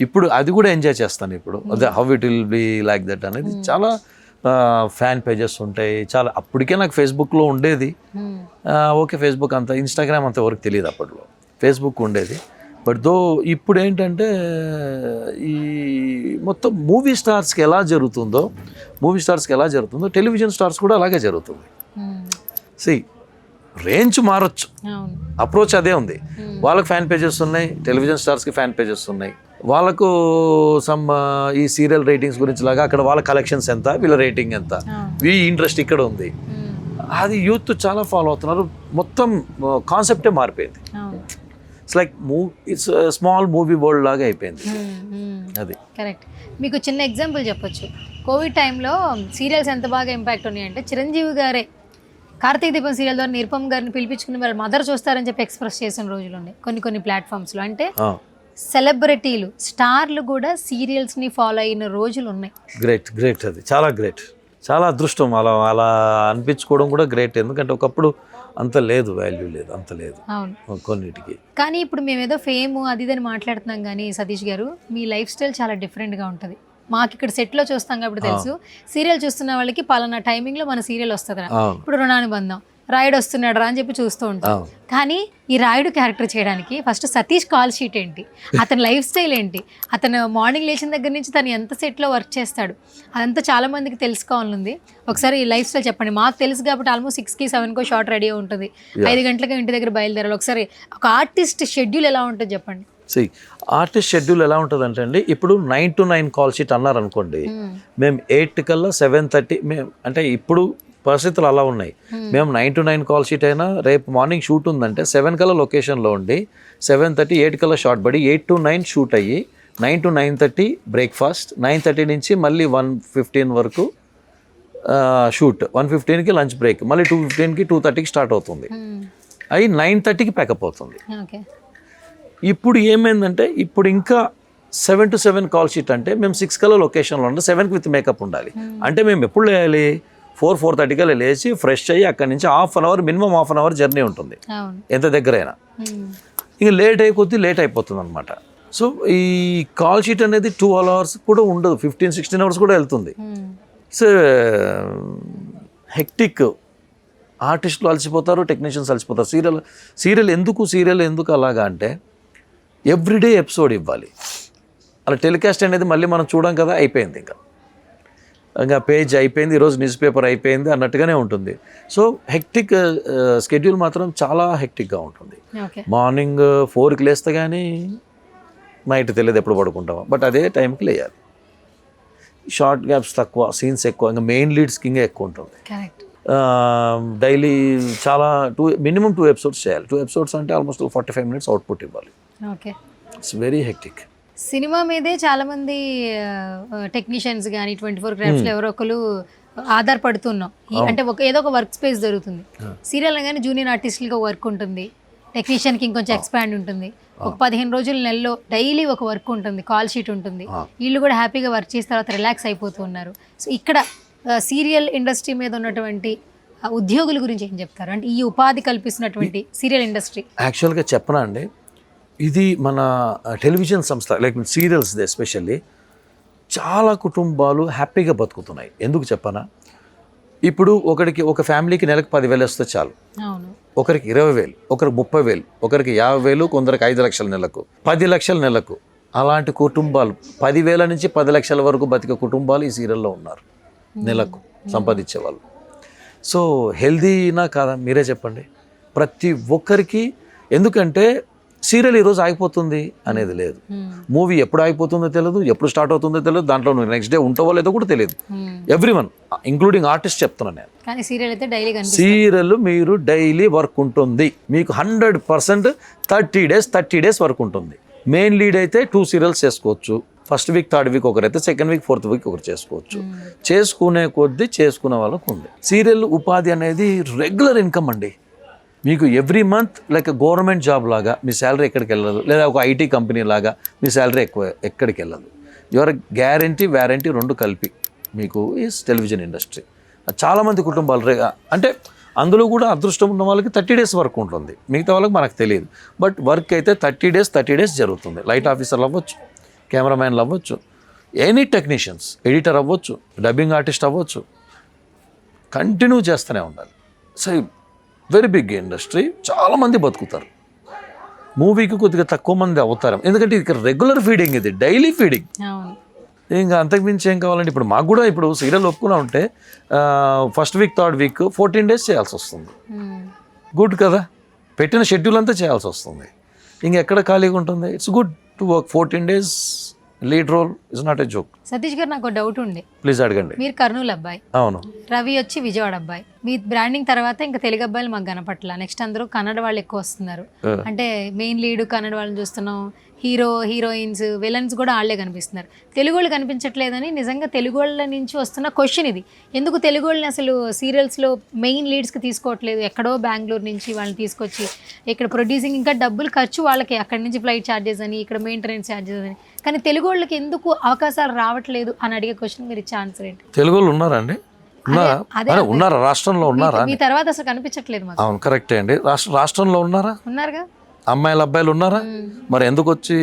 ఇప్పుడు అది కూడా ఎంజాయ్ చేస్తాను. ఇప్పుడు అదే how it will be like that అనేది చాలా ఫ్యాన్ పేజెస్ ఉంటాయి చాలా. అప్పటికే నాకు ఫేస్బుక్లో ఉండేది, ఓకే ఫేస్బుక్ అంత, ఇన్స్టాగ్రామ్ అంత వరకు తెలియదు అప్పట్లో, ఫేస్బుక్ ఉండేది. బట్ దో ఇప్పుడు ఏంటంటే ఈ మొత్తం మూవీ స్టార్స్కి ఎలా జరుగుతుందో టెలివిజన్ స్టార్స్ కూడా అలాగే జరుగుతుంది. సి రేంజ్ మారొచ్చు, అప్రోచ్ అదే ఉంది. వాళ్ళకి ఫ్యాన్ పేజెస్ ఉన్నాయి, టెలివిజన్ స్టార్స్కి ఫ్యాన్ పేజెస్ ఉన్నాయి. వాళ్ళకు సమ్ ఈ సీరియల్ రేటింగ్స్ గురించి లాగా అక్కడ వాళ్ళ కలెక్షన్స్ ఎంత, వీళ్ళ రేటింగ్ ఎంత, ఈ ఇంట్రెస్ట్ ఇక్కడ ఉంది. అది యూత్ చాలా ఫాలో అవుతున్నారు. మొత్తం కాన్సెప్టే మారిపోయింది. It's like it's small movie world లాగా అయిపోయింది. అది కరెక్ట్. మీకు చిన్న ఎగ్జాంపుల్ చెప్పొచ్చు. కోవిడ్ టైంలో సీరియల్స్ ఎంత బాగా ఇంపాక్ట్ ఉన్నాయంటే చిరంజీవి గారే కార్తీక దీపం సీరియల్ ద్వారా నిరుపమ్ గారిని పిలిపించుకుని వాళ్ళ మదర్ చూస్తారని చెప్పి ఎక్స్ప్రెస్ చేసిన రోజులు ఉన్నాయి కొన్ని ప్లాట్ఫామ్స్లో. అంటే సెలబ్రిటీలు, స్టార్లు కూడా సీరియల్స్ని ఫాలో అయిన రోజులు ఉన్నాయి. గ్రేట్, అది చాలా గ్రేట్, చాలా అదృష్టం. అలా అనిపించుకోవడం కూడా గ్రేట్. ఎందుకంటే ఒకప్పుడు అంత లేదు, వాల్యూ లేదు, అంత లేదు కొన్నిటికి. కానీ ఇప్పుడు మేము ఏదో ఫేమ్ అది ఇదని మాట్లాడుతున్నాం కానీ సతీష్ గారు, మీ లైఫ్ స్టైల్ చాలా డిఫరెంట్గా ఉంటుంది. మాకు ఇక్కడ సెట్లో చూస్తాం కాబట్టి తెలుసు, సీరియల్ చూస్తున్న వాళ్ళకి పలానా టైమింగ్లో మన సీరియల్ వస్తుంది. ఇప్పుడు రుణానుబంధం, రాయుడు వస్తున్నాడు రా అని చెప్పి చూస్తూ ఉంటాం. కానీ ఈ రాయుడు క్యారెక్టర్ చేయడానికి ఫస్ట్ సతీష్ కాల్ షీట్ ఏంటి, అతని లైఫ్ స్టైల్ ఏంటి, అతను మార్నింగ్ లేచిన దగ్గర నుంచి తను ఎంత సెట్లో వర్క్ చేస్తాడు, అదంతా చాలా మందికి తెలుసుకోవాలనుంది. ఒకసారి ఈ లైఫ్ స్టైల్ చెప్పండి. మాకు తెలుసు కాబట్టి ఆల్మోస్ట్ 6కి 7కో షార్ట్ రెడీ ఉంటుంది, 5 గంటలకు ఇంటి దగ్గర బయలుదేరాలి. ఒకసారి ఒక ఆర్టిస్ట్ షెడ్యూల్ ఎలా ఉంటుంది చెప్పండి. ఆర్టిస్ట్ షెడ్యూల్ ఎలా ఉంటుంది అంటే అండి, ఇప్పుడు 9 to 9 కాల్ షీట్ అన్నారు అనుకోండి, మేము 8 కల్లా 7:30 మేము అంటే ఇప్పుడు పరిస్థితులు అలా ఉన్నాయి. మేము 9 to 9 కాల్ షీట్ అయినా రేపు మార్నింగ్ షూట్ ఉందంటే 7 కల్లా లొకేషన్లో ఉండి 7:30 8 కల్లా షార్ట్ పడి 8 to 9 షూట్ అయ్యి 9 to 9:30 బ్రేక్ఫాస్ట్, 9:30 నుంచి మళ్ళీ 1:15 వరకు షూట్, 1:15కి లంచ్ బ్రేక్, మళ్ళీ 2:15కి 2:30కి స్టార్ట్ అవుతుంది, అవి 9:30కి ప్యాకప్ అవుతుంది. ఇప్పుడు ఏమైందంటే ఇప్పుడు ఇంకా 7 to 7 కాల్ షీట్ అంటే మేము 6 కల్లా లొకేషన్లో ఉండి 7కి విత్ మేకప్ ఉండాలి. అంటే మేము ఎప్పుడు లేయాలి, 4:30 కల్లా లేచి ఫ్రెష్ అయ్యి అక్కడి నుంచి minimum half an hour journey ఉంటుంది ఎంత దగ్గరైనా. ఇంకా లేట్ అయిపోతుంది అనమాట. సో ఈ కాల్ షీట్ అనేది 12 hours కూడా ఉండదు, 15-16 hours కూడా వెళ్తుంది. సో హెక్టిక్, ఆర్టిస్టులు అలసిపోతారు, టెక్నీషియన్స్ అలసిపోతారు. సీరియల్ ఎందుకు అలాగా అంటే ఎవ్రీడే ఎపిసోడ్ ఇవ్వాలి. అలా టెలికాస్ట్ అనేది మళ్ళీ మనం చూడం కదా, అయిపోయింది ఇంకా పేజ్ అయిపోయింది, ఈరోజు న్యూస్ పేపర్ అయిపోయింది అన్నట్టుగానే ఉంటుంది. సో హెక్టిక్ స్కెడ్యూల్ మాత్రం చాలా హెక్టిక్గా ఉంటుంది. మార్నింగ్ 4కి లేస్తే కానీ నైట్ తెలియదు ఎప్పుడు పడుకుంటామో, బట్ అదే టైంకి లేయాలి. షార్ట్ గ్యాప్స్ తక్కువ, సీన్స్ ఎక్కువ, ఇంకా మెయిన్ లీడ్స్కి ఇంకా ఎక్కువ ఉంటుంది. డైలీ చాలా మినిమం 2 episodes చేయాలి. 2 episodes అంటే ఆల్మోస్ట్ 45 minutes అవుట్పుట్ ఇవ్వాలి. It's very hectic. సినిమా మీదే చాలా మంది టెక్నీషియన్స్ కానీ 24 క్రాఫ్ట్స్లో ఎవరో ఒకరు ఆధారపడుతున్నాం. అంటే ఏదో ఒక వర్క్ స్పేస్ జరుగుతుంది. సీరియల్ కానీ జూనియర్ ఆర్టిస్టులకి ఒక వర్క్ ఉంటుంది, టెక్నీషియన్కి ఇంకొంచెం ఎక్స్పాండ్ ఉంటుంది. ఒక 15 రోజుల నెలలో డైలీ ఒక వర్క్ ఉంటుంది, కాల్ షీట్ ఉంటుంది. వీళ్ళు కూడా హ్యాపీగా వర్క్ చేసిన తర్వాత రిలాక్స్ అయిపోతూ ఉన్నారు. సో ఇక్కడ సీరియల్ ఇండస్ట్రీ మీద ఉన్నటువంటి ఉద్యోగుల గురించి ఏం చెప్తారు? అంటే ఈ ఉపాధి కల్పిస్తున్నటువంటి సీరియల్ ఇండస్ట్రీ. యాక్చువల్గా చెప్పనా అండి, ఇది మన టెలివిజన్ సంస్థ లైక్ సీరియల్స్ ఎస్పెషల్లీ చాలా కుటుంబాలు హ్యాపీగా బతుకుతున్నాయి. ఎందుకు చెప్పనా, ఇప్పుడు ఒక ఫ్యామిలీకి నెలకు 10,000 వస్తే చాలు. ఒకరికి 20,000, ఒకరికి 30,000, ఒకరికి 50,000, కొందరికి 5 లక్షల నెలకు, 10 లక్షల నెలకు. అలాంటి కుటుంబాలు 10,000 నుంచి 10 లక్షల వరకు బతికే కుటుంబాలు ఈ సీరియల్లో ఉన్నారు, నెలకు సంపాదించే వాళ్ళు. సో హెల్దీనా కాదా మీరే చెప్పండి. ప్రతి ఒక్కరికి, ఎందుకంటే సీరియల్ ఈరోజు ఆగిపోతుంది అనేది లేదు, మూవీ ఎప్పుడు ఆగిపోతుందో తెలియదు, ఎప్పుడు స్టార్ట్ అవుతుందో తెలియదు, దాంట్లో నువ్వు నెక్స్ట్ డే ఉంటావో లేదో కూడా తెలియదు. ఎవ్రీవన్ ఇంక్లూడింగ్ ఆర్టిస్ట్ చెప్తున్నాను నేను. సీరియల్ మీరు డైలీ వర్క్ ఉంటుంది మీకు 100%. 30 days వర్క్ ఉంటుంది. మెయిన్ లీడ్ అయితే 2 serials చేసుకోవచ్చు. ఫస్ట్ వీక్, థర్డ్ వీక్ ఒకరైతే, సెకండ్ వీక్, ఫోర్త్ వీక్ ఒకరు చేసుకోవచ్చు. చేసుకునే కొద్దీ చేసుకునే వాళ్ళకు ఉంది. సీరియల్ ఉపాధి అనేది రెగ్యులర్ ఇన్కమ్ అండి. మీకు every month like government job లాగా మీ శాలరీ ఎక్కడికి వెళ్ళదు, లేదా ఒక ఐటీ కంపెనీ లాగా మీ శాలరీ ఎక్కడికి వెళ్ళదు. యువర్ గ్యారంటీ వ్యారంటీ రెండు కలిపి మీకు ఈ టెలివిజన్ ఇండస్ట్రీ. చాలామంది కుటుంబాలు అంటే అందులో కూడా అదృష్టం ఉన్న వాళ్ళకి 30 days వర్క్ ఉంటుంది, మిగతా వాళ్ళకి మనకు తెలియదు. బట్ వర్క్ అయితే 30 days జరుగుతుంది. లైట్ ఆఫీసర్లు అవ్వచ్చు, కెమెరామ్యాన్లు అవ్వచ్చు, ఎనీ టెక్నీషియన్స్, ఎడిటర్ అవ్వచ్చు, డబ్బింగ్ ఆర్టిస్ట్ అవ్వచ్చు, కంటిన్యూ చేస్తూనే ఉండాలి. సో వెరీ బిగ్ ఇండస్ట్రీ, చాలామంది బతుకుతారు. మూవీకి కొద్దిగా తక్కువ మంది అవుతారు, ఎందుకంటే ఇది రెగ్యులర్ ఫీడింగ్, ఇది డైలీ ఫీడింగ్. ఇంకా అంతకుమించి ఏం కావాలంటే ఇప్పుడు మాకు కూడా ఇప్పుడు సీరియల్ ఒప్పుకున్నా ఉంటే first week 3rd week 14 days చేయాల్సి వస్తుంది. గుడ్ కదా, పెట్టిన షెడ్యూల్ అంతా చేయాల్సి వస్తుంది. ఇంకెక్కడ ఖాళీగా ఉంటుంది. It's good to work 14 days lead role is not a joke. Satish garu నాకు డౌట్ ఉంది, ప్లీజ్ అడగండి. మీరు కర్నూలు అబ్బాయి, అవును, రవి వచ్చి విజయవాడ అబ్బాయి. మీ బ్రాండింగ్ తర్వాత ఇంకా తెలుగు అబ్బాయిలు మాకు కనపట్ల, నెక్స్ట్ అందరూ కన్నడ వాళ్ళు ఎక్కువ వస్తున్నారు. అంటే మెయిన్ లీడ్ కన్నడ వాళ్ళని చూస్తున్నాం, హీరో హీరోయిన్స్ విలన్స్ కూడా వాళ్ళే కనిపిస్తున్నారు, తెలుగు వాళ్ళు కనిపించట్లేదని నిజంగా తెలుగు వాళ్ళ నుంచి వస్తున్న క్వశ్చన్ ఇది. ఎందుకు తెలుగు వాళ్ళని అసలు సీరియల్స్లో మెయిన్ లీడ్స్కి తీసుకోవట్లేదు? ఎక్కడో బెంగళూరు నుంచి వాళ్ళని తీసుకొచ్చి ఇక్కడ ప్రొడ్యూసింగ్, ఇంకా డబ్బులు ఖర్చు వాళ్ళకి, అక్కడి నుంచి ఫ్లైట్ ఛార్జెస్ అని, ఇక్కడ మెయింటెనెన్స్ ఛార్జెస్ అని. కానీ తెలుగు వాళ్ళకి ఎందుకు అవకాశాలు రావట్లేదు అని అడిగే క్వశ్చన్ మీరు ఇచ్చే ఆన్సర్ ఏంటి? తెలుగు వాళ్ళు ఉన్నారండి, ఉన్నారా? రాష్ట్రంలో ఉన్నారా? మీ తర్వాత అసలు కనిపించట్లేదు మాకు. అవును, కరెక్టే అండి. రాష్ట్రంలో ఉన్నారా? ఉన్నారుగా, అమ్మాయిలు అబ్బాయిలు ఉన్నారా? మరి ఎందుకు వచ్చి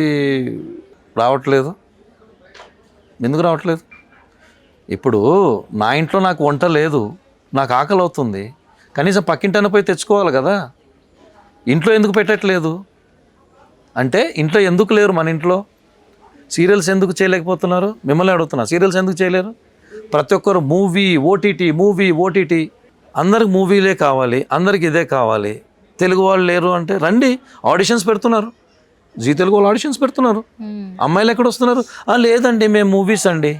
రావట్లేదు? ఎందుకు రావట్లేదు? ఇప్పుడు నా ఇంట్లో నాకు వంట లేదు, నాకు ఆకలి అవుతుంది, కనీసం పక్కింటనే పోయి తెచ్చుకోవాలి కదా. ఇంట్లో ఎందుకు పెట్టట్లేదు అంటే ఇంట్లో ఎందుకు లేరు? మన ఇంట్లో సీరియల్స్ ఎందుకు చేయలేకపోతున్నారు? మిమ్మల్ని అడుగుతున్నా, సీరియల్స్ ఎందుకు చేయలేరు? ప్రతి ఒక్కరు మూవీ ఓటీటీ, అందరికి మూవీలే కావాలి, అందరికి ఇదే కావాలి. తెలుగు వాళ్ళు లేరు అంటే రండి, ఆడిషన్స్ పెడుతున్నారు, జీ తెలుగు వాళ్ళు ఆడిషన్స్ పెడుతున్నారు. అమ్మాయిలు ఎక్కడ వస్తున్నారు? లేదండి మేము మూవీస్ అండి.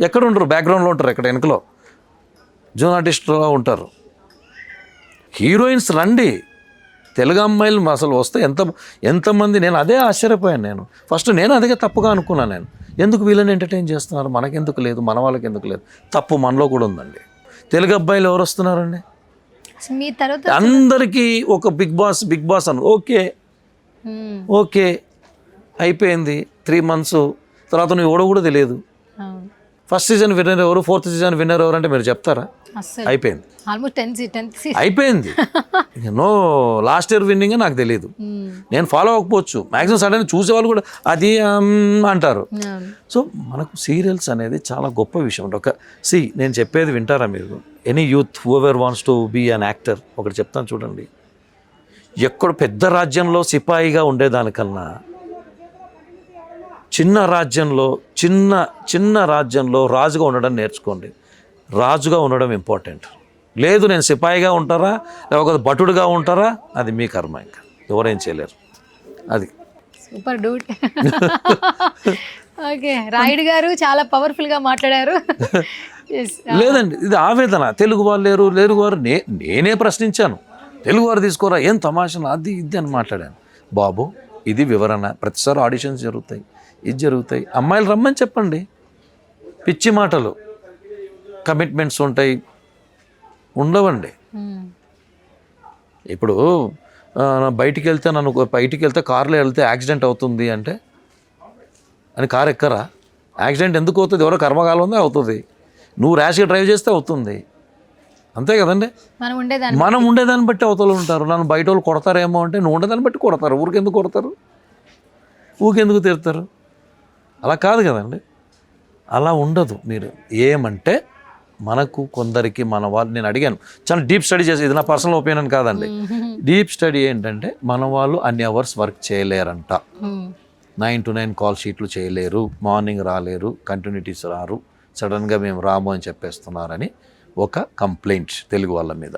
ఎక్కడ ఉంటారు? బ్యాక్గ్రౌండ్లో ఉంటారు, ఎక్కడ వెనుకలో జూన్ ఆర్టిస్ట్లో ఉంటారు. హీరోయిన్స్ రండి, తెలుగు అమ్మాయిలు అసలు వస్తే ఎంతమంది. నేను అదే ఆశ్చర్యపోయాను. నేను ఫస్ట్ అదే తప్పుగా అనుకున్నాను. నేను ఎందుకు వీళ్ళని ఎంటర్టైన్ చేస్తున్నారు, మనకెందుకు లేదు, మన వాళ్ళకి ఎందుకు లేదు? తప్పు మనలో కూడా ఉందండి. తెలుగు అబ్బాయిలు ఎవరు వస్తున్నారండి? మీ తర్వాత అందరికీ ఒక బిగ్ బాస్ అని ఓకే అయిపోయింది. 3 months తర్వాత నువ్వు ఎవడో కూడా తెలియదు. ఫస్ట్ సీజన్ విన్నర్ ఎవరు, 4th season విన్నర్ ఎవరు అంటే మీరు చెప్తారా? అయిపోయింది, ఆల్మోస్ట్ 10 అయిపోయింది. నో లాస్ట్ ఇయర్ విన్నింగ్ నాకు తెలియదు, నేను ఫాలో అవ్వకపోవచ్చు. మ్యాక్సిమం సడన్ చూసేవాళ్ళు కూడా అది అంటారు. సో మనకు సీరియల్స్ అనేది చాలా గొప్ప విషయం. నేను చెప్పేది వింటారా మీరు? Any youth whoever wants to be an actor, ఒకటి చెప్తాను చూడండి. ఎక్కడ పెద్ద రాజ్యంలో సిపాయిగా ఉండేదానికన్నా చిన్న రాజ్యంలో రాజుగా ఉండడం నేర్చుకోండి. రాజుగా ఉండడం ఇంపార్టెంట్. లేదు నేను సిపాయిగా ఉంటారా, లేకపోతే భటుడుగా ఉంటారా, అది మీ కర్మ, ఇంకా ఎవరేం చేయలేరు. అది సూపర్ డూట్. ఓకే, రాయుడు గారు చాలా పవర్ఫుల్గా మాట్లాడారు. లేదండి, ఇది ఆవేదన. తెలుగు వాళ్ళు లేరు వారు నేనే ప్రశ్నించాను. తెలుగు వారు తీసుకోరా, ఏం తమాషా, అది ఇది అని మాట్లాడాను. బాబు ఇది వివరణ. ప్రతిసారి ఆడిషన్స్ జరుగుతాయి, ఇది జరుగుతాయి, అమ్మాయిలు రమ్మని చెప్పండి. పిచ్చి మాటలు, కమిట్మెంట్స్ ఉంటాయి, ఉండవండి. ఇప్పుడు బయటికి వెళ్తే కార్లో వెళ్తే యాక్సిడెంట్ అవుతుంది అంటే అని కారు ఎక్కరా? యాక్సిడెంట్ ఎందుకు అవుతుంది? ఎవరో కర్మకాలం ఉందే అవుతుంది. నువ్వు ర్యాష్గా డ్రైవ్ చేస్తే అవుతుంది, అంతే కదండి. మనం ఉండేదాన్ని బట్టి అవతలు ఉంటారు. నన్ను బయట వాళ్ళు కొడతారేమో అంటే నువ్వు ఉండేదాన్ని బట్టి కొడతారు. ఊరికెందుకు కొడతారు? ఊరికెందుకు తిడతారు? అలా కాదు కదండి, అలా ఉండదు. మీరు ఏమంటే మనకు కొందరికి మన వాళ్ళు, నేను అడిగాను, చాలా డీప్ స్టడీ చేసి, ఇది నా పర్సనల్ ఒపీనియన్ కాదండి, డీప్ స్టడీ ఏంటంటే మన వాళ్ళు అన్ని అవర్స్ వర్క్ చేయలేరంట. 9 to 9 కాల్ షీట్లు చేయలేరు, మార్నింగ్ రాలేరు, కంటిన్యూటీస్ రారు, సడన్గా మేము రాము అని చెప్పేస్తున్నారని ఒక కంప్లైంట్ తెలుగు వాళ్ళ మీద.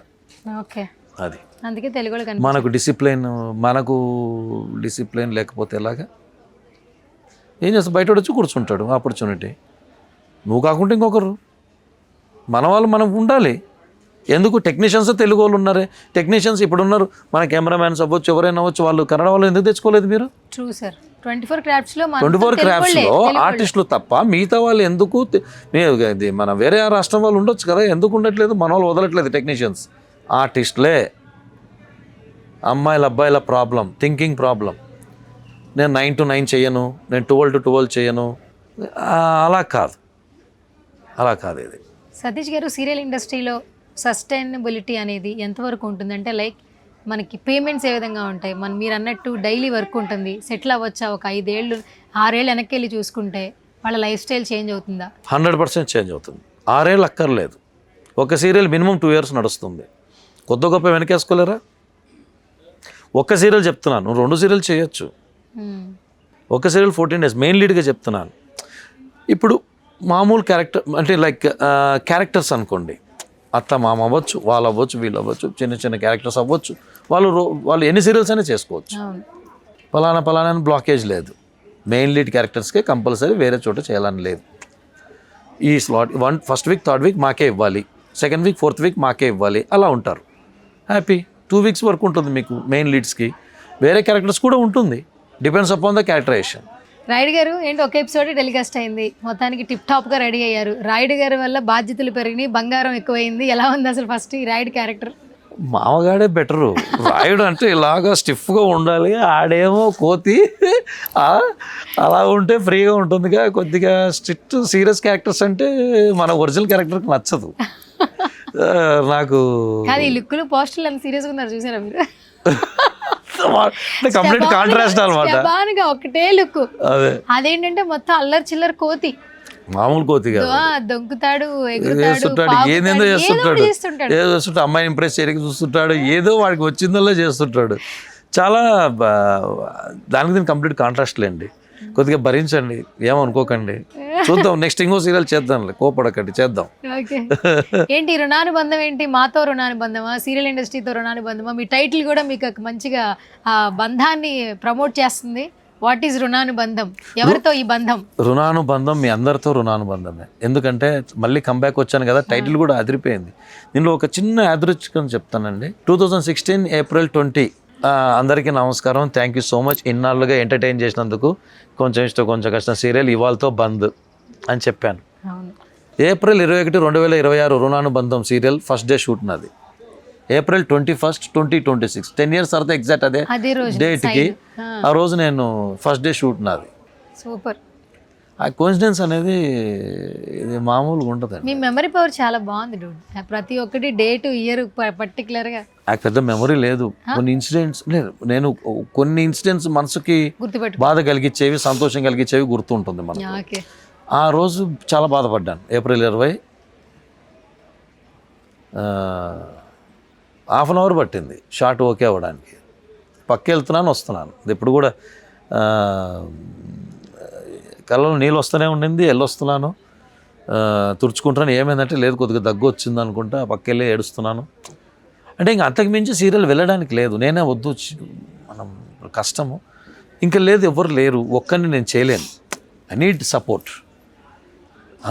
అది అందుకే తెలుగు మనకు డిసిప్లిన్ లేకపోతే ఎలాగా? ఏం చేస్తావు? బయట వచ్చి కూర్చుంటాడు, ఆపర్చునిటీ. నువ్వు కాకుండా ఇంకొకరు, మన వాళ్ళు మనం ఉండాలి. ఎందుకు? టెక్నీషియన్స్ తెలుగు వాళ్ళు ఉన్నారే, టెక్నీషియన్స్ ఇప్పుడు ఉన్నారు, మన కెమెరామ్యాన్స్ అవ్వచ్చు, ఎవరైనా అవ్వచ్చు. వాళ్ళు కన్నడ వాళ్ళు ఎందుకు తెచ్చుకోలేదు మీరు? 24 క్రాఫ్ట్స్లో ఆర్టిస్టులు తప్ప మిగతా వాళ్ళు ఎందుకు? మన వేరే రాష్ట్రం వాళ్ళు ఉండొచ్చు కదా, ఎందుకు ఉండట్లేదు? మన వాళ్ళు వదలట్లేదు. టెక్నీషియన్స్ ఆర్టిస్టులే. అమ్మాయిల అబ్బాయిల ప్రాబ్లం, థింకింగ్ ప్రాబ్లం. నేను 9 to 9 చేయను, నేను 12 to 12 చేయను, అలా కాదు ఇది. సతీష్ గారు, సీరియల్ ఇండస్ట్రీలో సస్టైనబిలిటీ అనేది ఎంతవరకు ఉంటుంది? అంటే లైక్ మనకి పేమెంట్స్ ఏ విధంగా ఉంటాయి? మీరు అన్నట్టు డైలీ వర్క్ ఉంటుంది, సెటిల్ అవ్వచ్చా? ఒక 5 ఏళ్ళు 6 ఏళ్ళు వెనక్కి వెళ్ళి చూసుకుంటే వాళ్ళ లైఫ్ స్టైల్ చేంజ్ అవుతుందా? 100% చేంజ్ అవుతుంది. 6 ఏళ్ళు అక్కర్లేదు. ఒక సీరియల్ మినిమం 2 years నడుస్తుంది. కొత్త గొప్ప వెనకేసుకోలేరా? ఒక్క సీరియల్ చెప్తున్నాను, 2 సీరియల్ చేయొచ్చు. ఒక సీరియల్ 14 days మెయిన్ లీడ్గా చెప్తున్నాను. ఇప్పుడు మామూలు క్యారెక్టర్ అంటే లైక్ క్యారెక్టర్స్ అనుకోండి, అత్త మామ అవ్వచ్చు, వాళ్ళు అవ్వచ్చు, వీళ్ళు అవ్వచ్చు, చిన్న చిన్న క్యారెక్టర్స్ అవ్వచ్చు. వాళ్ళు ఎన్ని సీరియల్స్ అయినా చేసుకోవచ్చు. పలానా బ్లాకేజ్ లేదు. మెయిన్ లీడ్ క్యారెక్టర్స్కే కంపల్సరీ వేరే చోట చేయాలని లేదు. ఈ slot first week 3rd week మాకే ఇవ్వాలి, 2nd week 4th week మాకే ఇవ్వాలి, అలా ఉంటారు. హ్యాపీ. 2 weeks వరకు ఉంటుంది మీకు మెయిన్ లీడ్స్కి. వేరే క్యారెక్టర్స్ కూడా ఉంటుంది, depends upon the characterization. Rayudu garu ఏంటి, ఒక ఎపిసోడ్ టెలికాస్ట్ అయింది, మొత్తానికి టిప్ టాప్గా రెడీ అయ్యారు. రాయుడు గారి వల్ల బాధ్యతలు పెరిగినాయి, బంగారం ఎక్కువైంది. ఎలా ఉంది అసలు ఫస్ట్ ఈ రాయుడు క్యారెక్టర్? మామగాడే బెటరు. రాయుడు అంటే ఇలాగా స్టిఫ్గా ఉండాలి, ఆడేమో కోతి, అలా ఉంటే ఫ్రీగా ఉంటుందిగా. కొద్దిగా స్ట్రిక్ట్ సీరియస్ క్యారెక్టర్స్ అంటే మన ఒరిజినల్ క్యారెక్టర్కి నచ్చదు నాకు. కాదు, ఈ లుక్లు పోస్టర్లు అంత సీరియస్గా ఉన్నారు చూసారా మీరు? కంప్లీట్ కాంట్రాస్ట్ అనమాట. ఒకటే లుక్. అదేంటంటే మొత్తం అల్లరి చిల్లర కోతి, మామూలు కోతి కాదు. దొంకుతాడు, చేస్తుంటాడు, ఏందేందో చేస్తుంటాడు, ఏదో చేస్తుంటాడు, అమ్మాయిని ఇంప్రెస్ చేయడానికి చూస్తుంటాడు, ఏదో వాడికి వచ్చిందల్లా చేస్తుంటాడు. చాలా దానికి దీనికి కంప్లీట్ కాంట్రాస్ట్ లేండి. కొద్దిగా భరించండి, ఏమనుకోకండి. చూద్దాం, నెక్స్ట్ ఇంకో సీరియల్ చేద్దాంలే, కోపడకండి, చేద్దాం. ఏంటి రుణానుబంధం? ఏంటి మాతో రుణానుబంధమా, సీరియల్ ఇండస్ట్రీతో రుణానుబంధమా? మీ టైటిల్ కూడా మీకు మంచిగా ఆ బంధాన్ని ప్రమోట్ చేస్తుంది. వాట్ ఈజ్ రుణానుబంధం? ఎవరితో ఈ బంధం? రుణానుబంధం మీ అందరితో రుణానుబంధమే. ఎందుకంటే మళ్ళీ కంబ్యాక్ వచ్చాను కదా, టైటిల్ కూడా అదిరిపోయింది. దీనిలో ఒక చిన్న యాదృచ్ఛికం చెప్తానండి. 2016 April 20. అందరికీ నమస్కారం, థ్యాంక్ యూ సో మచ్. ఇన్నాళ్ళుగా ఎంటర్టైన్ చేసినందుకు. కొంచెం ఇష్టం కొంచెం కష్టం సీరియల్ ఇవాళతో బంద్ అని చెప్పాను. April 21, 2026 Runanubandham serial first day shoot నాది. April 21, 2026, 10 years తర్వాత ఎగ్జాక్ట్ అదే డేట్కి ఆ రోజు నేను ఫస్ట్ డే షూట్ నాది. సూపర్. ఆ కోఇన్సిడెన్స్ అనేది ఇది మామూలుగా ఉంటుంది. మీ మెమరీ పవర్ చాలా బాగుంది డూడ్. ప్రతి ఒక్కటి డేట్ ఇయర్ పర్టికులర్గా. నాకు పెద్ద మెమరీ లేదు. కొన్ని ఇన్సిడెంట్స్ లేదు, నేను కొన్ని ఇన్సిడెంట్స్ మనసుకి బాధ కలిగించేవి, సంతోషం కలిగించేవి గుర్తుంటుంది మనకు. ఆ రోజు చాలా బాధపడ్డాను. April 20, ½ an hour పట్టింది షార్ట్ ఓకే అవ్వడానికి. పక్క వెళ్తున్నాను, వస్తున్నాను, ఇప్పుడు కూడా కళ్ళలో నీళ్ళు వస్తూనే ఉండింది. వెళ్ళొస్తున్నాను, తుడుచుకుంటాను. ఏమైందంటే లేదు, కొద్దిగా దగ్గు వచ్చింది అనుకుంటా, పక్కెళ్ళి ఏడుస్తున్నాను. అంటే ఇంక అంతకు మించి సీరియల్ వెళ్ళడానికి లేదు. నేనే వద్దు, మనం కష్టము, ఇంకా లేదు, ఎవరు లేరు, ఒక్కరిని నేను చేయలేను, ఐ నీడ్ సపోర్ట్.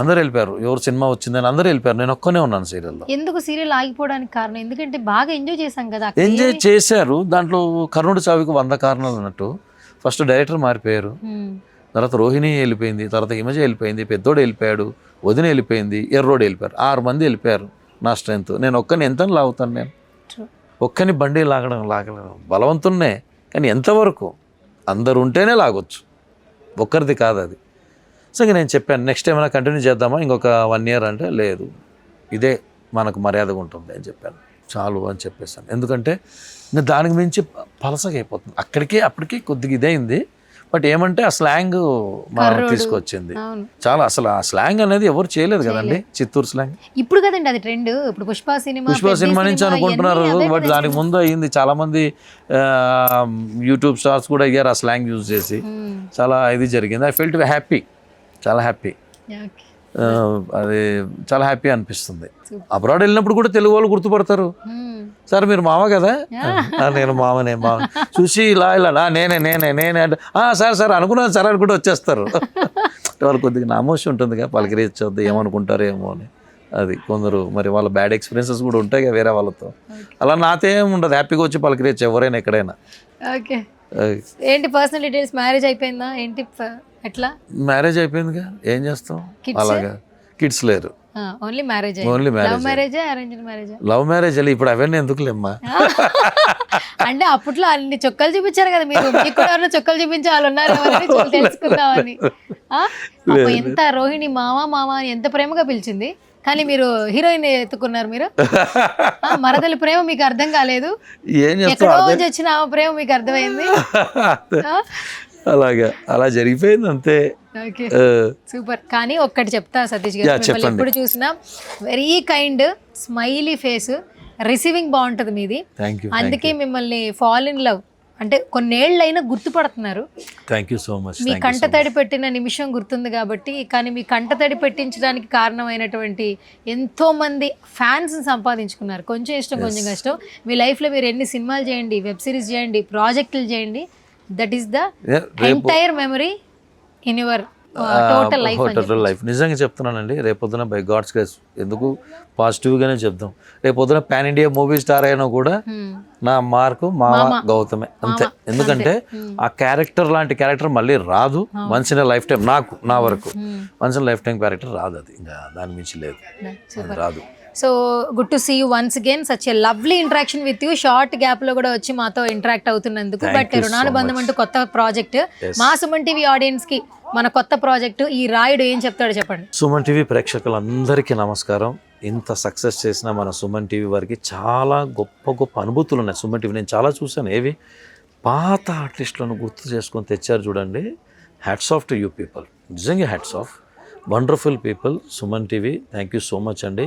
అందరూ వెళ్ళిపోయారు, ఎవరు సినిమా వచ్చిందని అందరూ వెళ్ళిపోయారు, నేను ఒక్కనే ఉన్నాను సీరియల్లో. ఎందుకు సీరియల్ ఆగిపోవడానికి కారణం? ఎందుకంటే బాగా ఎంజాయ్ చేశాం కదా. ఎంజాయ్ చేశారు. దాంట్లో కర్ణుడి చావుకి 100 కారణాలు అన్నట్టు. ఫస్ట్ డైరెక్టర్ మారిపోయారు, తర్వాత రోహిణి వెళ్ళిపోయింది, తర్వాత హిమజ వెళ్ళిపోయింది, పెద్దోడు వెళ్ళిపోయాడు, వదిన వెళ్ళిపోయింది, ఎర్రోడు వెళ్ళిపోయారు. 6 మంది వెళ్ళిపోయారు. నా స్ట్రెంత్, నేను ఒక్కని ఎంత లాగుతాను? నేను ఒక్కని బండి లాగలేను, బలవంతున్నే, కానీ ఎంతవరకు? అందరు ఉంటేనే లాగొచ్చు, ఒక్కరిది కాదు అది. సో ఇంక నేను చెప్పాను, నెక్స్ట్ ఏమైనా కంటిన్యూ చేద్దామా ఇంకొక 1 year అంటే, లేదు ఇదే మనకు మర్యాదగా ఉంటుంది అని చెప్పాను. చాలు అని చెప్పేసాను. ఎందుకంటే ఇంకా దానికి మించి పలసగా అయిపోతుంది. అప్పటికి కొద్దిగా ఇదైంది. బట్ ఏమంటే ఆ స్లాంగ్ మనం తీసుకొచ్చింది చాలా. అసలు ఆ స్లాంగ్ అనేది ఎవరు చేయలేదు కదండి, చిత్తూరు స్లాంగ్. ఇప్పుడు కదండి అది ట్రెండ్. ఇప్పుడు పుష్ప సినిమా నుంచి అనుకుంటున్నారు, బట్ దానికి ముందు అయ్యింది. చాలా మంది యూట్యూబ్ స్టార్స్ కూడా అయ్యారు ఆ స్లాంగ్ యూజ్ చేసి. చాలా ఇది జరిగింది. ఐ ఫెల్ట్ హ్యాపీ, చాలా హ్యాపీ. అది చాలా హ్యాపీ అనిపిస్తుంది. అబ్రాడ్ వెళ్ళినప్పుడు కూడా తెలుగు వాళ్ళు గుర్తుపడతారు. సార్ మీరు మామ కదా, నేను మామనే, మామ చూసి ఇలా నేనే అంటే సార్ అనుకున్నాను సార్ అని కూడా వచ్చేస్తారు. వాళ్ళు కొద్దిగా నామోషి ఉంటుందిగా, పలకరించొద్దు ఏమనుకుంటారు ఏమో అని. అది కొందరు మరి వాళ్ళ బ్యాడ్ ఎక్స్పీరియన్సెస్ కూడా ఉంటాయి కదా వేరే వాళ్ళతో. అలా నాతేం ఉండదు, హ్యాపీగా వచ్చి పలకరించు ఎవరైనా ఎక్కడైనా. ఓకే. ఏంటి పర్సనల్ డీటెయిల్స్? మ్యారేజ్ అయిపోయిందా ఏంటి? ఎట్లా? మ్యారేజ్ అయిపోయిందిగా, ఏం చేస్తాం అలాగా. కిడ్స్ లేరు. Only marriage Only marriage. Love marriage arranged marriage love marriage వెళ్ళి ఇప్పుడు అవన్నీ ఎందుకులేమ్మా. అంటే అప్పట్లో అన్ని చొక్కలు చూపించారు కదా మీరు, మీకు కూడా ఎవరైనా చొక్కలు చూపించే వాళ్ళు ఉన్నారు ఎవరైనా తెలుసుకుందామని. పాపం ఎంత రోహిణి మామ మామ అని ఎంత ప్రేమగా పిలిచింది, కానీ మీరు హీరోయిన్ ఎత్తుకున్నారు. మీరు మరదలి ప్రేమ మీకు అర్థం కాలేదు, ఏం ఎక్కడో చేస్తావు నుంచి వచ్చిన ఆమె ప్రేమ మీకు అర్థమైంది. అలాగా అలా జరిగిపోయింది అంతే. Okay super. కానీ ఒక్కటి చెప్తా సతీష్ గారు, మిమ్మల్ని చెప్పండి. ఎప్పుడు చూసినా very kind, smiley face, receiving బాగుంటుంది మీది. థ్యాంక్ యూ అందుకే మిమ్మల్ని ఫాల్ ఇన్ లవ్ అంటే కొన్నేళ్ళైనా గుర్తుపడుతున్నారు. Thank you so much. మీ కంటతడి పెట్టిన నిమిషం గుర్తుంది కాబట్టి, కానీ మీ కంటతడి పెట్టించడానికి కారణమైనటువంటి ఎంతో మంది ఫ్యాన్స్ సంపాదించుకున్నారు. కొంచెం ఇష్టం కొంచెం కష్టం. మీ లైఫ్లో మీరు ఎన్ని సినిమాలు చేయండి, వెబ్ సిరీస్ చేయండి, ప్రాజెక్టులు చేయండి, that is the entire memory in your total life. Total life నిజంగా చెప్తున్నానండి. రేపొద్దున బై గాడ్స్ గ్రేస్ ఎందుకు పాజిటివ్గానే చెప్దాం, రేపొద్దున పాన్ ఇండియా మూవీ స్టార్ అయినా కూడా నా మార్కు మామ గౌతమే అంతే. ఎందుకంటే ఆ క్యారెక్టర్ లాంటి క్యారెక్టర్ మళ్ళీ రాదు వన్స్ ఇన్ లైఫ్ టైం. నా వరకు once in lifetime character రాదు, అది ఇంకా దాని మించి లేదు, అది రాదు. So good to see you once again, such a lovely interaction with you. Short gap లో కూడా వచ్చి మాతో ఇంటరాక్ట్ అవుతున్నందుకు. బట్ రుణానుబంధం అంటూ కొత్త ప్రాజెక్ట్, మా సుమన్ టీవీ ఆడియన్స్ కి మన కొత్త ప్రాజెక్ట్ ఈ రాయుడు ఏం చెప్తాడో చెప్పండి. సుమన్ టీవీ ప్రేక్షకులందరికీ నమస్కారం. ఇంత సక్సెస్ చేసిన మన సుమన్ టీవీ వారికి చాలా గొప్ప గొప్ప అనుభూతులు ఉన్నాయి. సుమన్ టీవీ నేను చాలా చూశాను. ఏవి పాత ఆర్టిస్టులను గుర్తు చేసుకొని తెచ్చారు చూడండి. Hats off to you people, నిజంగా hats off, wonderful people. Suman TV thank you so much అండి.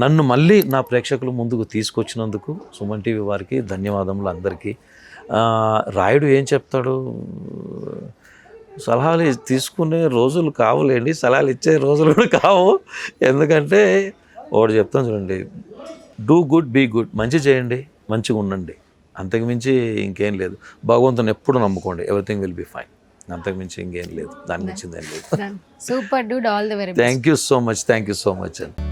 నన్ను మళ్ళీ నా ప్రేక్షకులు ముందుకు తీసుకొచ్చినందుకు సుమన్ టీవీ వారికి ధన్యవాదములు అందరికీ. రాయుడు ఏం చెప్తాడు, సలహాలు తీసుకునే రోజులు కావులేండి, సలహాలు ఇచ్చే రోజులు కూడా కావు. ఎందుకంటే ఒకటి చెప్తాను చూడండి, డూ గుడ్ బీ గుడ్, మంచి చేయండి, మంచిగా ఉండండి, అంతకుమించి ఇంకేం లేదు. భగవంతుని ఎప్పుడు నమ్ముకోండి, ఎవ్రీథింగ్ విల్ బీ ఫైన్. అంతకుమించి ఇంకేం లేదు, దాని మించింది ఏం లేదు. Super Dude, all the very best. Thank you so much, thank you so much అండి.